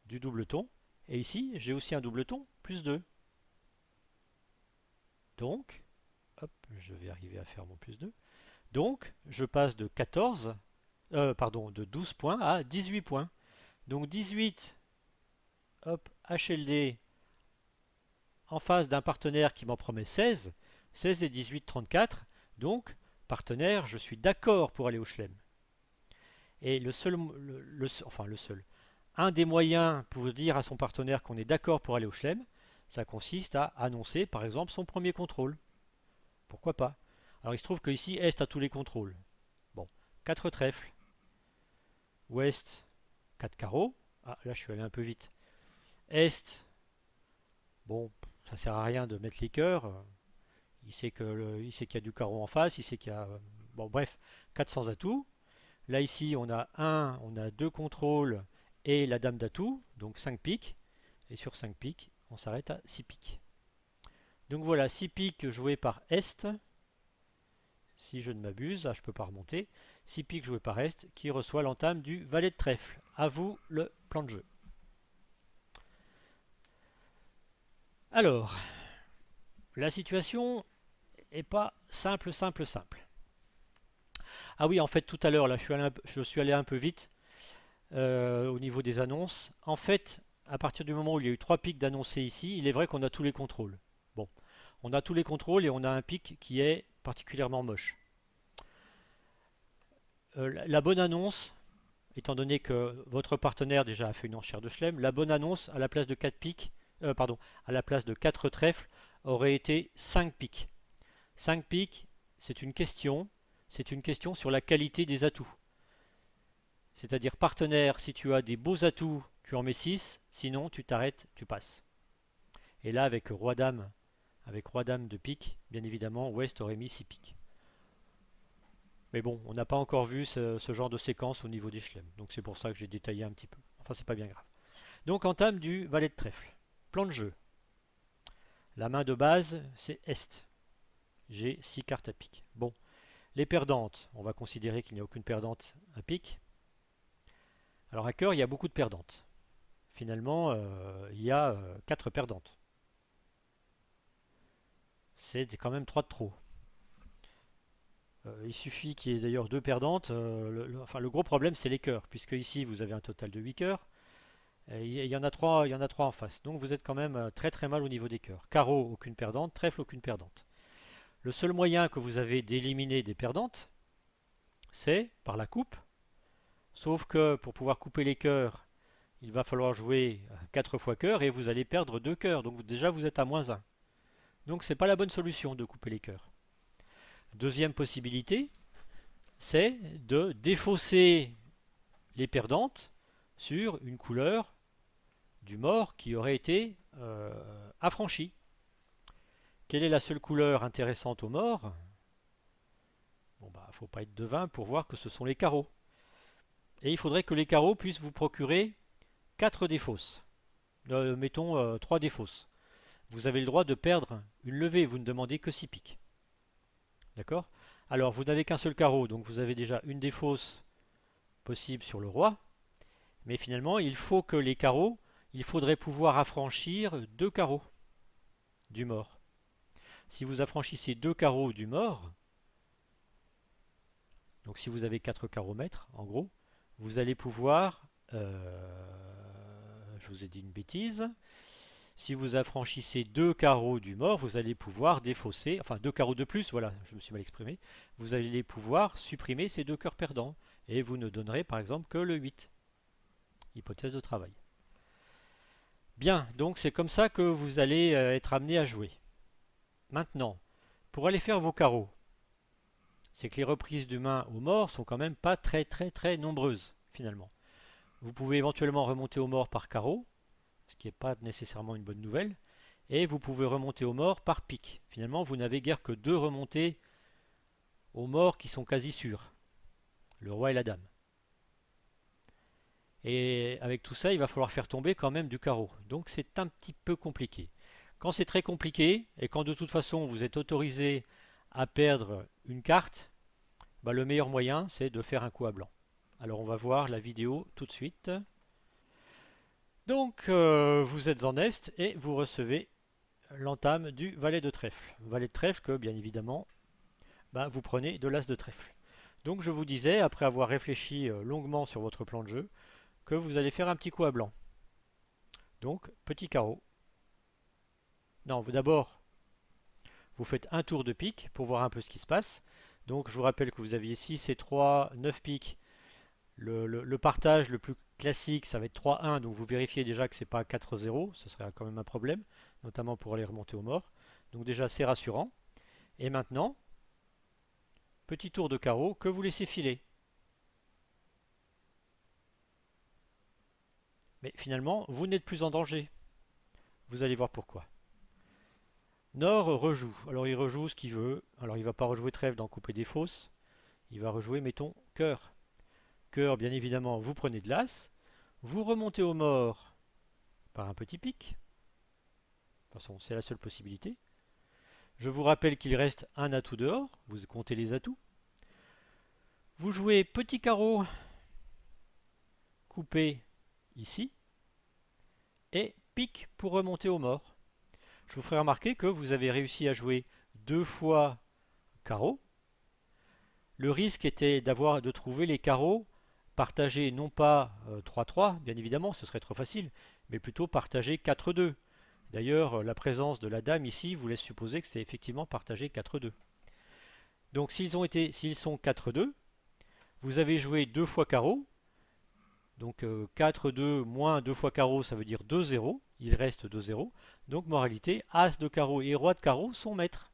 [SPEAKER 1] du doubleton. Et ici, j'ai aussi un doubleton, plus 2. Donc, hop, je vais arriver à faire mon plus 2. Donc, je passe de 14, de 12 points à 18 points. Donc 18, hop, HLD en face d'un partenaire qui m'en promet 16. 16 et 18, 34. Donc, partenaire, je suis d'accord pour aller au chelem. Et un des moyens pour dire à son partenaire qu'on est d'accord pour aller au chelem, ça consiste à annoncer par exemple son premier contrôle. Pourquoi pas? Alors il se trouve qu'ici, Est a tous les contrôles. Bon, 4 trèfles. Ouest, 4 carreaux. Ah, là je suis allé un peu vite. Est, bon, ça sert à rien de mettre les cœurs. Il sait qu'il y a du carreau en face, il sait qu'il y a... Bon, bref, 400 atouts. Là, ici, on a 2 contrôles et la dame d'atout, donc 5 piques. Et sur 5 piques, on s'arrête à 6 piques. Donc voilà, 6 piques jouées par Est. Si je ne m'abuse, je ne peux pas remonter. 6 piques jouées par Est qui reçoit l'entame du valet de trèfle. À vous le plan de jeu. Alors, la situation n'est pas simple. Ah oui, en fait, tout à l'heure, là, je suis allé un peu vite au niveau des annonces. En fait, à partir du moment où il y a eu 3 pics d'annoncés ici, il est vrai qu'on a tous les contrôles. Bon, on a tous les contrôles et on a un pic qui est particulièrement moche. La bonne annonce, étant donné que votre partenaire déjà a fait une enchère de Chelem, la bonne annonce à la place de 4 piques, à la place de 4 trèfles, aurait été 5 piques. 5 piques, c'est une question sur la qualité des atouts. C'est-à-dire partenaire, si tu as des beaux atouts, tu en mets 6, sinon tu t'arrêtes, tu passes. Et là avec roi-dame de pique, bien évidemment, Ouest aurait mis 6 piques. Mais bon, on n'a pas encore vu ce genre de séquence au niveau des chelems, donc c'est pour ça que j'ai détaillé un petit peu. Enfin, c'est pas bien grave. Donc entame du valet de trèfle. Plan de jeu. La main de base, c'est Est. J'ai 6 cartes à pique. Bon, les perdantes, on va considérer qu'il n'y a aucune perdante à pique. Alors à cœur, il y a beaucoup de perdantes. Finalement, il y a 4 perdantes. C'est quand même 3 de trop. Il suffit qu'il y ait d'ailleurs 2 perdantes. Le gros problème, c'est les cœurs, puisque ici, vous avez un total de 8 cœurs. Il y en a 3, en face. Donc vous êtes quand même très mal au niveau des cœurs. Carreau, aucune perdante. Trèfle, aucune perdante. Le seul moyen que vous avez d'éliminer des perdantes, c'est par la coupe. Sauf que pour pouvoir couper les cœurs, il va falloir jouer 4 fois cœur et vous allez perdre 2 cœurs. Donc déjà vous êtes à -1. Donc c'est pas la bonne solution de couper les cœurs. Deuxième possibilité, c'est de défausser les perdantes sur une couleur du mort qui aurait été affranchie. Quelle est la seule couleur intéressante au mort? Bon bah, faut pas être devin pour voir que ce sont les carreaux. Et il faudrait que les carreaux puissent vous procurer 4 défausses. Mettons 3 défausses. Vous avez le droit de perdre une levée, vous ne demandez que 6 piques. D'accord? Alors, vous n'avez qu'un seul carreau, donc vous avez déjà une défausse possible sur le roi. Mais finalement, il faut que les carreaux, il faudrait pouvoir affranchir 2 carreaux du mort. Si vous affranchissez 2 carreaux du mort, donc si vous avez 4 carreaux maîtres, en gros, vous allez pouvoir, je vous ai dit une bêtise, Si vous affranchissez 2 carreaux du mort, vous allez pouvoir défausser, enfin 2 carreaux de plus, voilà, je me suis mal exprimé, vous allez pouvoir supprimer ces 2 cœurs perdants. Et vous ne donnerez par exemple que le 8. Hypothèse de travail. Bien, donc c'est comme ça que vous allez être amené à jouer. Maintenant, pour aller faire vos carreaux, c'est que les reprises de main au mort sont quand même pas très nombreuses finalement. Vous pouvez éventuellement remonter au mort par carreau, ce qui n'est pas nécessairement une bonne nouvelle, et vous pouvez remonter au mort par pique. Finalement, vous n'avez guère que 2 remontées au mort qui sont quasi sûres, le roi et la dame. Et avec tout ça, il va falloir faire tomber quand même du carreau. Donc c'est un petit peu compliqué. Quand c'est très compliqué, et quand de toute façon vous êtes autorisé à perdre une carte, bah, le meilleur moyen c'est de faire un coup à blanc. Alors on va voir la vidéo tout de suite. Donc vous êtes en est et vous recevez l'entame du valet de trèfle. Valet de trèfle que bien évidemment bah, vous prenez de l'as de trèfle. Donc je vous disais, après avoir réfléchi longuement sur votre plan de jeu, que vous allez faire un petit coup à blanc. Donc petit carreau. Non, d'abord vous faites un tour de pique pour voir un peu ce qui se passe. Donc je vous rappelle que vous aviez 6 et 3, 9 piques. Le partage le plus classique, ça va être 3-1, donc vous vérifiez déjà que c'est pas 4-0, ce serait quand même un problème, notamment pour aller remonter au mort. Donc déjà c'est rassurant. Et maintenant, petit tour de carreau que vous laissez filer. Mais finalement, vous n'êtes plus en danger. Vous allez voir pourquoi. Nord rejoue. Alors il rejoue ce qu'il veut. Alors il ne va pas rejouer trèfle dans couper des fosses. Il va rejouer, mettons, cœur. Cœur, bien évidemment, vous prenez de l'as. Vous remontez au mort par un petit pic. De toute façon, c'est la seule possibilité. Je vous rappelle qu'il reste un atout dehors. Vous comptez les atouts. Vous jouez petit carreau coupé ici. Et pique pour remonter au mort. Je vous ferai remarquer que vous avez réussi à jouer 2 fois carreau. Le risque était de trouver les carreaux partagés non pas 3-3, bien évidemment, ce serait trop facile, mais plutôt partagés 4-2. D'ailleurs, la présence de la dame ici vous laisse supposer que c'est effectivement partagé 4-2. Donc s'ils sont 4-2, vous avez joué 2 fois carreau. Donc 4-2 moins 2 fois carreau, ça veut dire 2-0. Il reste 2-0. Donc moralité, As de carreau et Roi de carreau sont maîtres.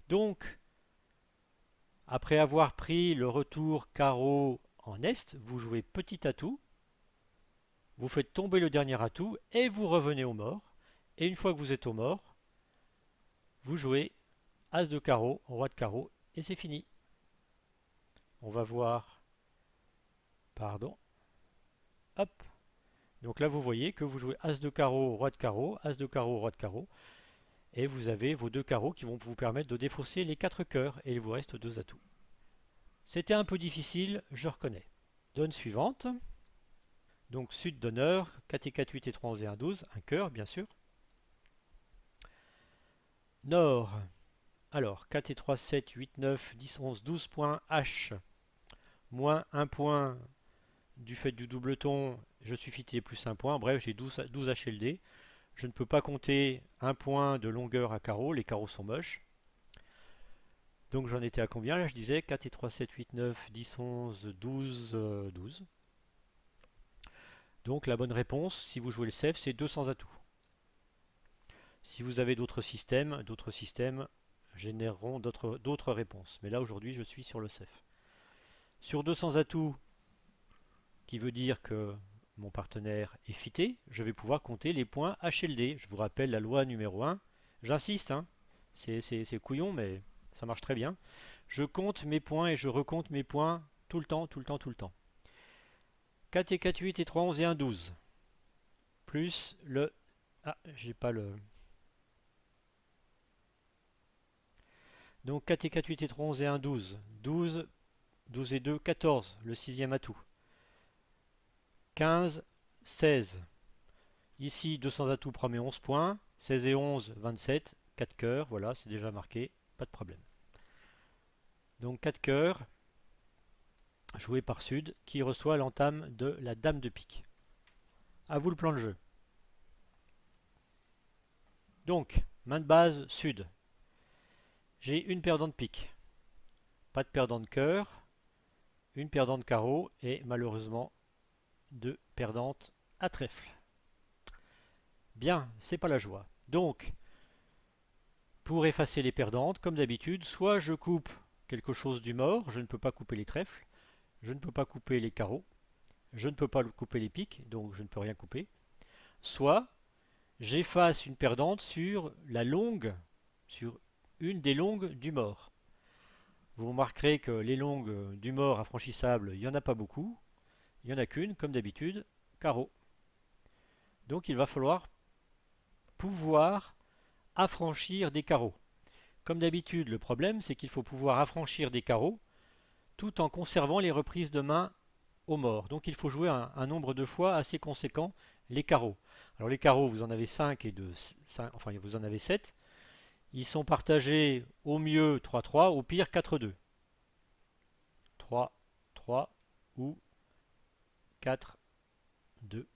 [SPEAKER 1] Donc, après avoir pris le retour carreau en Est, vous jouez petit atout. Vous faites tomber le dernier atout et vous revenez au mort. Et une fois que vous êtes au mort, vous jouez As de carreau, Roi de carreau et c'est fini. On va voir. Pardon. Hop. Donc là, vous voyez que vous jouez As de carreau, Roi de carreau, As de carreau, Roi de carreau. Et vous avez vos 2 carreaux qui vont vous permettre de défausser les 4 cœurs et il vous reste 2 atouts. C'était un peu difficile, je reconnais. Donne suivante. Donc sud d'honneur, 4 et 4, 8 et 3, 11 et 1, 12. Un cœur, bien sûr. Nord. Alors, 4 et 3, 7, 8, 9, 10, 11, 12 points. H. Moins 1 point du fait du doubleton. Je suis fité plus 1 point. Bref, j'ai 12 HLD. Je ne peux pas compter un point de longueur à carreau. Les carreaux sont moches. Donc j'en étais à combien là? Je disais 4 et 3, 7, 8, 9, 10, 11, 12, 12. Donc la bonne réponse, si vous jouez le CEF, c'est 200 atouts. Si vous avez d'autres systèmes généreront d'autres réponses. Mais là aujourd'hui, je suis sur le CEF. Sur 200 atouts, qui veut dire que mon partenaire est fité, je vais pouvoir compter les points HLD. Je vous rappelle la loi numéro 1. J'insiste, hein, c'est couillon, mais ça marche très bien. Je compte mes points et je recompte mes points tout le temps. 4 et 4, 8 et 3, 11 et 1, 12. Plus le... Ah, j'ai pas le... Donc 4 et 4, 8 et 3, 11 et 1, 12. 12, 12 et 2, 14. Le sixième atout. 15, 16. Ici, 200 atouts, premier 11 points. 16 et 11, 27. 4 cœurs, voilà, c'est déjà marqué. Pas de problème. Donc 4 cœurs, joué par Sud, qui reçoit l'entame de la dame de pique. À vous le plan de jeu. Donc, main de base sud. J'ai une perdante de pique, pas de perdant de cœur, une perdante de carreau et malheureusement deux perdantes à trèfle. Bien, c'est pas la joie. Donc, pour effacer les perdantes, comme d'habitude, soit je coupe quelque chose du mort, je ne peux pas couper les trèfles, je ne peux pas couper les carreaux, je ne peux pas couper les piques, donc je ne peux rien couper. Soit j'efface une perdante sur la longue, sur une des longues du mort. Vous remarquerez que les longues du mort affranchissables, il n'y en a pas beaucoup, il n'y en a qu'une, comme d'habitude, carreau. Donc il va falloir pouvoir affranchir des carreaux. Comme d'habitude, le problème, c'est qu'il faut pouvoir affranchir des carreaux tout en conservant les reprises de main au mort. Donc il faut jouer un nombre de fois assez conséquent les carreaux. Alors les carreaux, vous en avez 5 et enfin vous en avez 7. Ils sont partagés au mieux 3-3, au pire 4-2. 3-3 ou 4-2.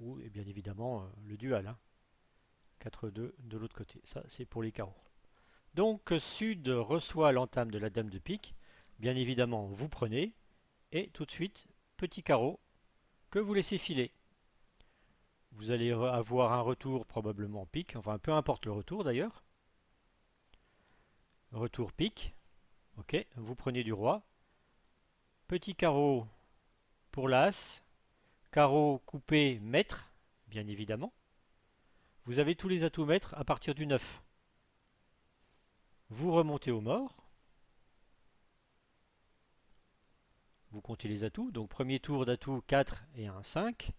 [SPEAKER 1] Ou et bien évidemment le dual. 4-2 de l'autre côté. Ça c'est pour les carreaux. Donc Sud reçoit l'entame de la dame de pique. Bien évidemment, vous prenez et tout de suite, petit carreau que vous laissez filer. Vous allez avoir un retour probablement pique, enfin peu importe le retour d'ailleurs. Retour pique, ok, vous prenez du roi. Petit carreau pour l'as, carreau coupé maître, bien évidemment. Vous avez tous les atouts maîtres à partir du 9. Vous remontez au mort. Vous comptez les atouts, donc premier tour d'atout 4 et un 5.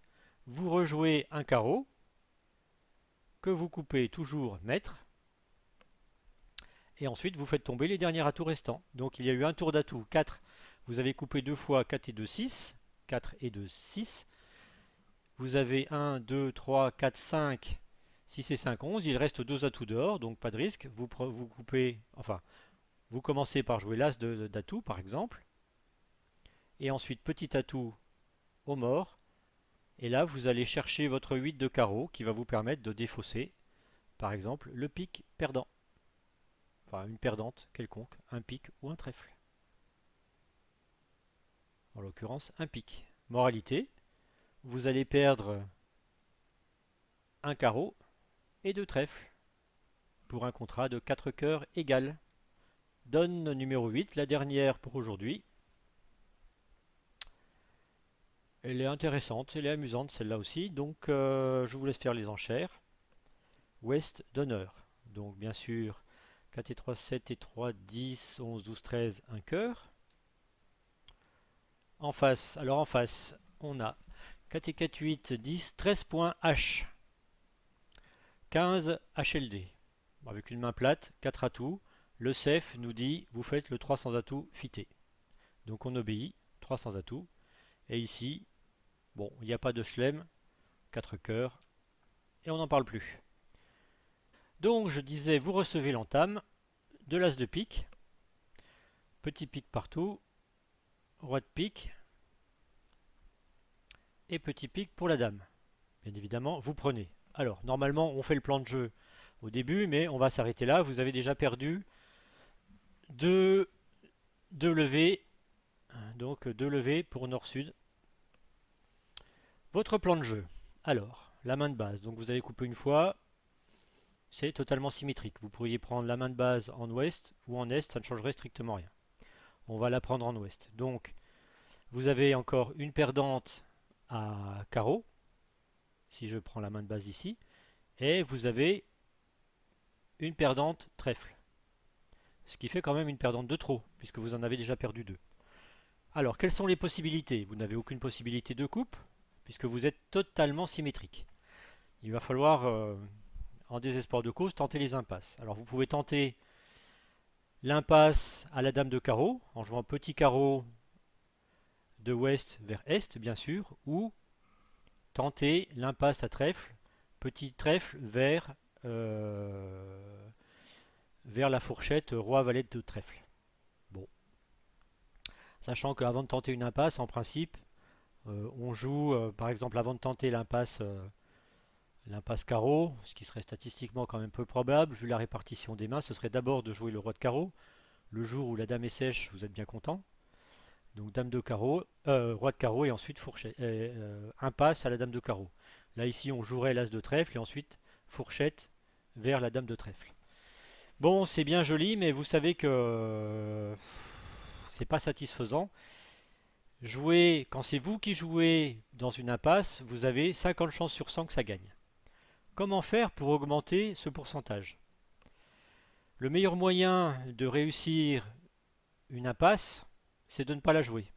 [SPEAKER 1] Vous rejouez un carreau que vous coupez toujours maître. Et ensuite vous faites tomber les derniers atouts restants. Donc il y a eu un tour d'atout 4. Vous avez coupé deux fois 4 et 2, 6. 4 et 2, 6. Vous avez 1, 2, 3, 4, 5, 6 et 5, 11. Il reste deux atouts dehors, donc pas de risque. Vous coupez, enfin, vous commencez par jouer l'as d'atout par exemple. Et ensuite petit atout au mort. Et là vous allez chercher votre 8 de carreau qui va vous permettre de défausser, par exemple, le pique perdant. Enfin une perdante quelconque, un pique ou un trèfle. En l'occurrence un pique. Moralité, vous allez perdre un carreau et deux trèfles pour un contrat de 4 cœurs égal. Donne numéro 8, la dernière pour aujourd'hui. Elle est intéressante, elle est amusante celle-là aussi, donc je vous laisse faire les enchères. Ouest d'honneur. Donc bien sûr 4 et 3, 7 et 3, 10, 11, 12, 13, un cœur. En face, alors en face, on a 4 et 4, 8, 10, 13 points H. 15 HLD. Avec une main plate, 4 atouts. Le CEF nous dit, vous faites le 300 atouts fité. Donc on obéit, 300 atouts. Et ici, bon, il n'y a pas de chelem, 4 cœurs, et on n'en parle plus. Donc je disais, vous recevez l'entame de l'as de pique, petit pique partout, roi de pique, et petit pique pour la dame. Bien évidemment, vous prenez. Alors, normalement, on fait le plan de jeu au début, mais on va s'arrêter là. Vous avez déjà perdu deux levées, donc deux levées pour nord-sud. Votre plan de jeu. Alors, la main de base. Donc vous avez coupé une fois, c'est totalement symétrique. Vous pourriez prendre la main de base en ouest ou en est, ça ne changerait strictement rien. On va la prendre en ouest. Donc, vous avez encore une perdante à carreau, si je prends la main de base ici, et vous avez une perdante trèfle. Ce qui fait quand même une perdante de trop, puisque vous en avez déjà perdu deux. Alors, quelles sont les possibilités? Vous n'avez aucune possibilité de coupe, puisque vous êtes totalement symétrique. Il va falloir, en désespoir de cause, tenter les impasses. Alors, vous pouvez tenter l'impasse à la dame de carreau, en jouant petit carreau de ouest vers est, bien sûr, ou tenter l'impasse à trèfle, petit trèfle vers la fourchette roi-valet de trèfle. Bon. Sachant qu'avant de tenter une impasse, en principe, on joue, par exemple, avant de tenter l'impasse l'impasse carreau, ce qui serait statistiquement quand même peu probable, vu la répartition des mains, ce serait d'abord de jouer le roi de carreau. Le jour où la dame est sèche, vous êtes bien content. Donc dame de carreau, roi de carreau et ensuite fourchette, impasse à la dame de carreau. Là ici on jouerait l'as de trèfle et ensuite fourchette vers la dame de trèfle. Bon, c'est bien joli, mais vous savez que c'est pas satisfaisant. Jouer, quand c'est vous qui jouez dans une impasse, vous avez 50 chances sur 100 que ça gagne. Comment faire pour augmenter ce pourcentage? Le meilleur moyen de réussir une impasse, c'est de ne pas la jouer.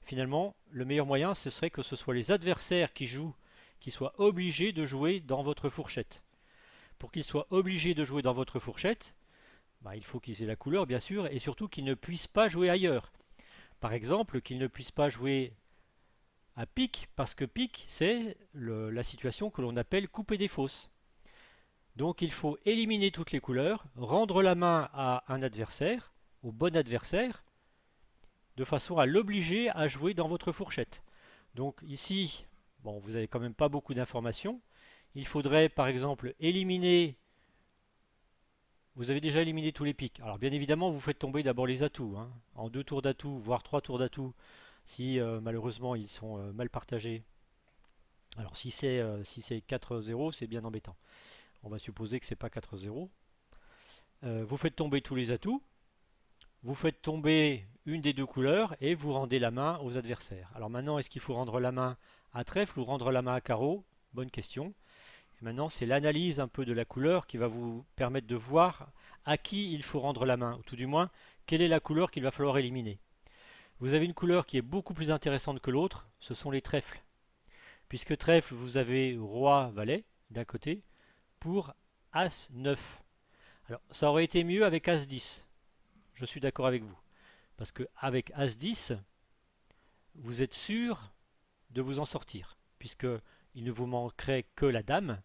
[SPEAKER 1] Finalement, le meilleur moyen, ce serait que ce soit les adversaires qui jouent, qui soient obligés de jouer dans votre fourchette. Pour qu'ils soient obligés de jouer dans votre fourchette, il faut qu'ils aient la couleur, bien sûr, et surtout qu'ils ne puissent pas jouer ailleurs. Par exemple, qu'ils ne puissent pas jouer à pique, parce que pique, c'est la situation que l'on appelle couper des fosses. Donc il faut éliminer toutes les couleurs, rendre la main à un adversaire, au bon adversaire, de façon à l'obliger à jouer dans votre fourchette. Donc ici, bon, vous n'avez quand même pas beaucoup d'informations. Il faudrait par exemple éliminer. Vous avez déjà éliminé tous les pics. Alors bien évidemment, vous faites tomber d'abord les atouts. En 2 tours d'atouts, voire 3 tours d'atouts, si malheureusement ils sont mal partagés. Alors si c'est 4-0, c'est bien embêtant. On va supposer que c'est pas 4-0. Vous faites tomber tous les atouts. Vous faites tomber une des deux couleurs et vous rendez la main aux adversaires. Alors maintenant, est-ce qu'il faut rendre la main à trèfle ou rendre la main à carreau? Bonne question. Et maintenant, c'est l'analyse un peu de la couleur qui va vous permettre de voir à qui il faut rendre la main, ou tout du moins, quelle est la couleur qu'il va falloir éliminer. Vous avez une couleur qui est beaucoup plus intéressante que l'autre, ce sont les trèfles. Puisque trèfle, vous avez roi, valet d'un côté, pour as 9. Alors, ça aurait été mieux avec as 10. Je suis d'accord avec vous. Parce qu'avec as 10, vous êtes sûr de vous en sortir. Puisque il ne vous manquerait que la dame.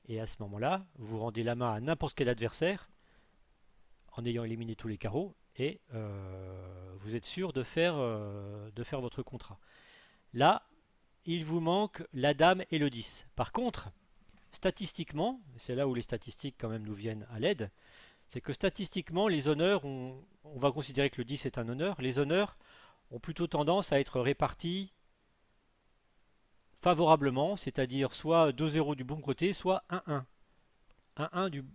[SPEAKER 1] Et à ce moment-là, vous rendez la main à n'importe quel adversaire en ayant éliminé tous les carreaux. Et vous êtes sûr de faire votre contrat. Là, il vous manque la dame et le 10. Par contre, statistiquement, c'est là où les statistiques quand même nous viennent à l'aide, c'est que statistiquement, les honneurs, on va considérer que le 10 est un honneur, les honneurs ont plutôt tendance à être répartis favorablement, c'est-à-dire soit 2-0 du bon côté, soit 1-1. 1-1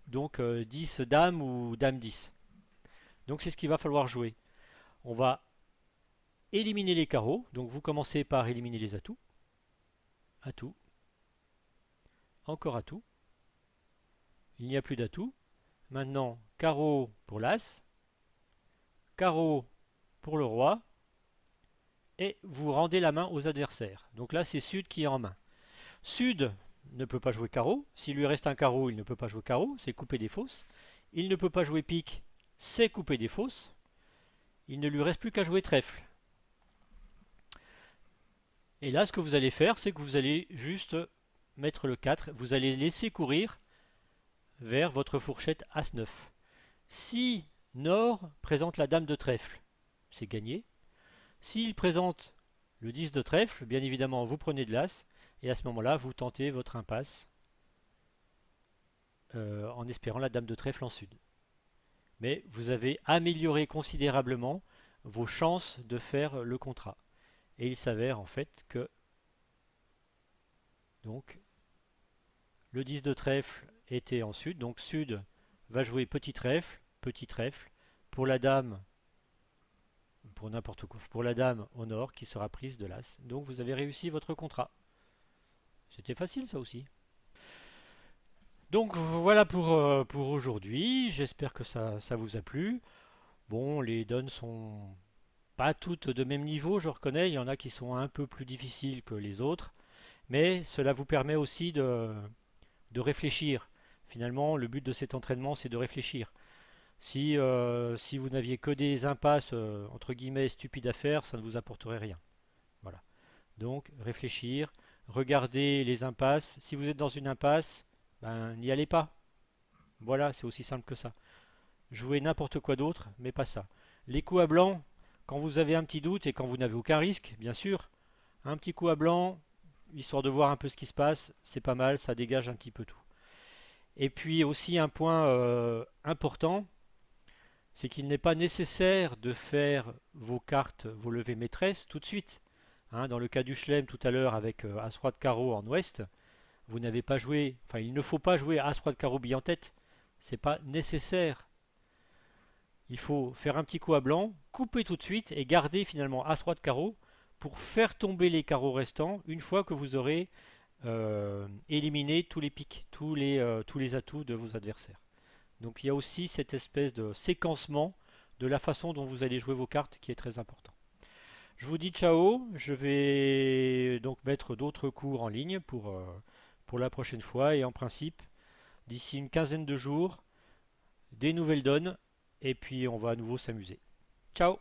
[SPEAKER 1] donc 10 dame ou dame 10. Donc c'est ce qu'il va falloir jouer. On va éliminer les carreaux, donc vous commencez par éliminer les atouts. Atout. Encore atout. Il n'y a plus d'atout. Maintenant, carreau pour l'as, carreau pour le roi, et vous rendez la main aux adversaires. Donc là, c'est Sud qui est en main. Sud ne peut pas jouer carreau. S'il lui reste un carreau, il ne peut pas jouer carreau, c'est couper des fosses. Il ne peut pas jouer pique, c'est couper des fosses. Il ne lui reste plus qu'à jouer trèfle. Et là, ce que vous allez faire, c'est que vous allez juste mettre le 4. Vous allez laisser courir vers votre fourchette As-9. Si Nord présente la dame de trèfle, c'est gagné. S'il présente le 10 de trèfle, bien évidemment, vous prenez de l'As, et à ce moment-là, vous tentez votre impasse en espérant la dame de trèfle en Sud. Mais vous avez amélioré considérablement vos chances de faire le contrat. Et il s'avère en fait que donc le 10 de trèfle était en Sud, donc Sud va jouer petit trèfle, pour la dame, pour n'importe quoi, pour la dame au nord qui sera prise de l'As. Donc vous avez réussi votre contrat. C'était facile ça aussi. Donc voilà pour aujourd'hui, j'espère que ça vous a plu. Bon, les donnes sont pas toutes de même niveau, je reconnais, il y en a qui sont un peu plus difficiles que les autres, mais cela vous permet aussi de réfléchir. Finalement, le but de cet entraînement, c'est de réfléchir. Si vous n'aviez que des impasses, entre guillemets, stupides à faire, ça ne vous apporterait rien. Voilà. Donc, réfléchir, regarder les impasses. Si vous êtes dans une impasse, n'y allez pas. Voilà, c'est aussi simple que ça. Jouez n'importe quoi d'autre, mais pas ça. Les coups à blanc, quand vous avez un petit doute et quand vous n'avez aucun risque, bien sûr, un petit coup à blanc, histoire de voir un peu ce qui se passe, c'est pas mal, ça dégage un petit peu tout. Et puis aussi un point important, c'est qu'il n'est pas nécessaire de faire vos cartes, vos levées maîtresses tout de suite. Hein, dans le cas du Chelem tout à l'heure avec As-Roi de carreau en ouest, vous n'avez pas joué, enfin il ne faut pas jouer As-Roi de carreau bille en tête, c'est pas nécessaire. Il faut faire un petit coup à blanc, couper tout de suite et garder finalement As-Roi de carreau pour faire tomber les carreaux restants une fois que vous aurez éliminé tous les pics, tous les atouts de vos adversaires. Donc il y a aussi cette espèce de séquencement de la façon dont vous allez jouer vos cartes qui est très important. Je vous dis ciao, je vais donc mettre d'autres cours en ligne pour la prochaine fois et en principe, d'ici une quinzaine de jours, des nouvelles donnes et puis on va à nouveau s'amuser. Ciao!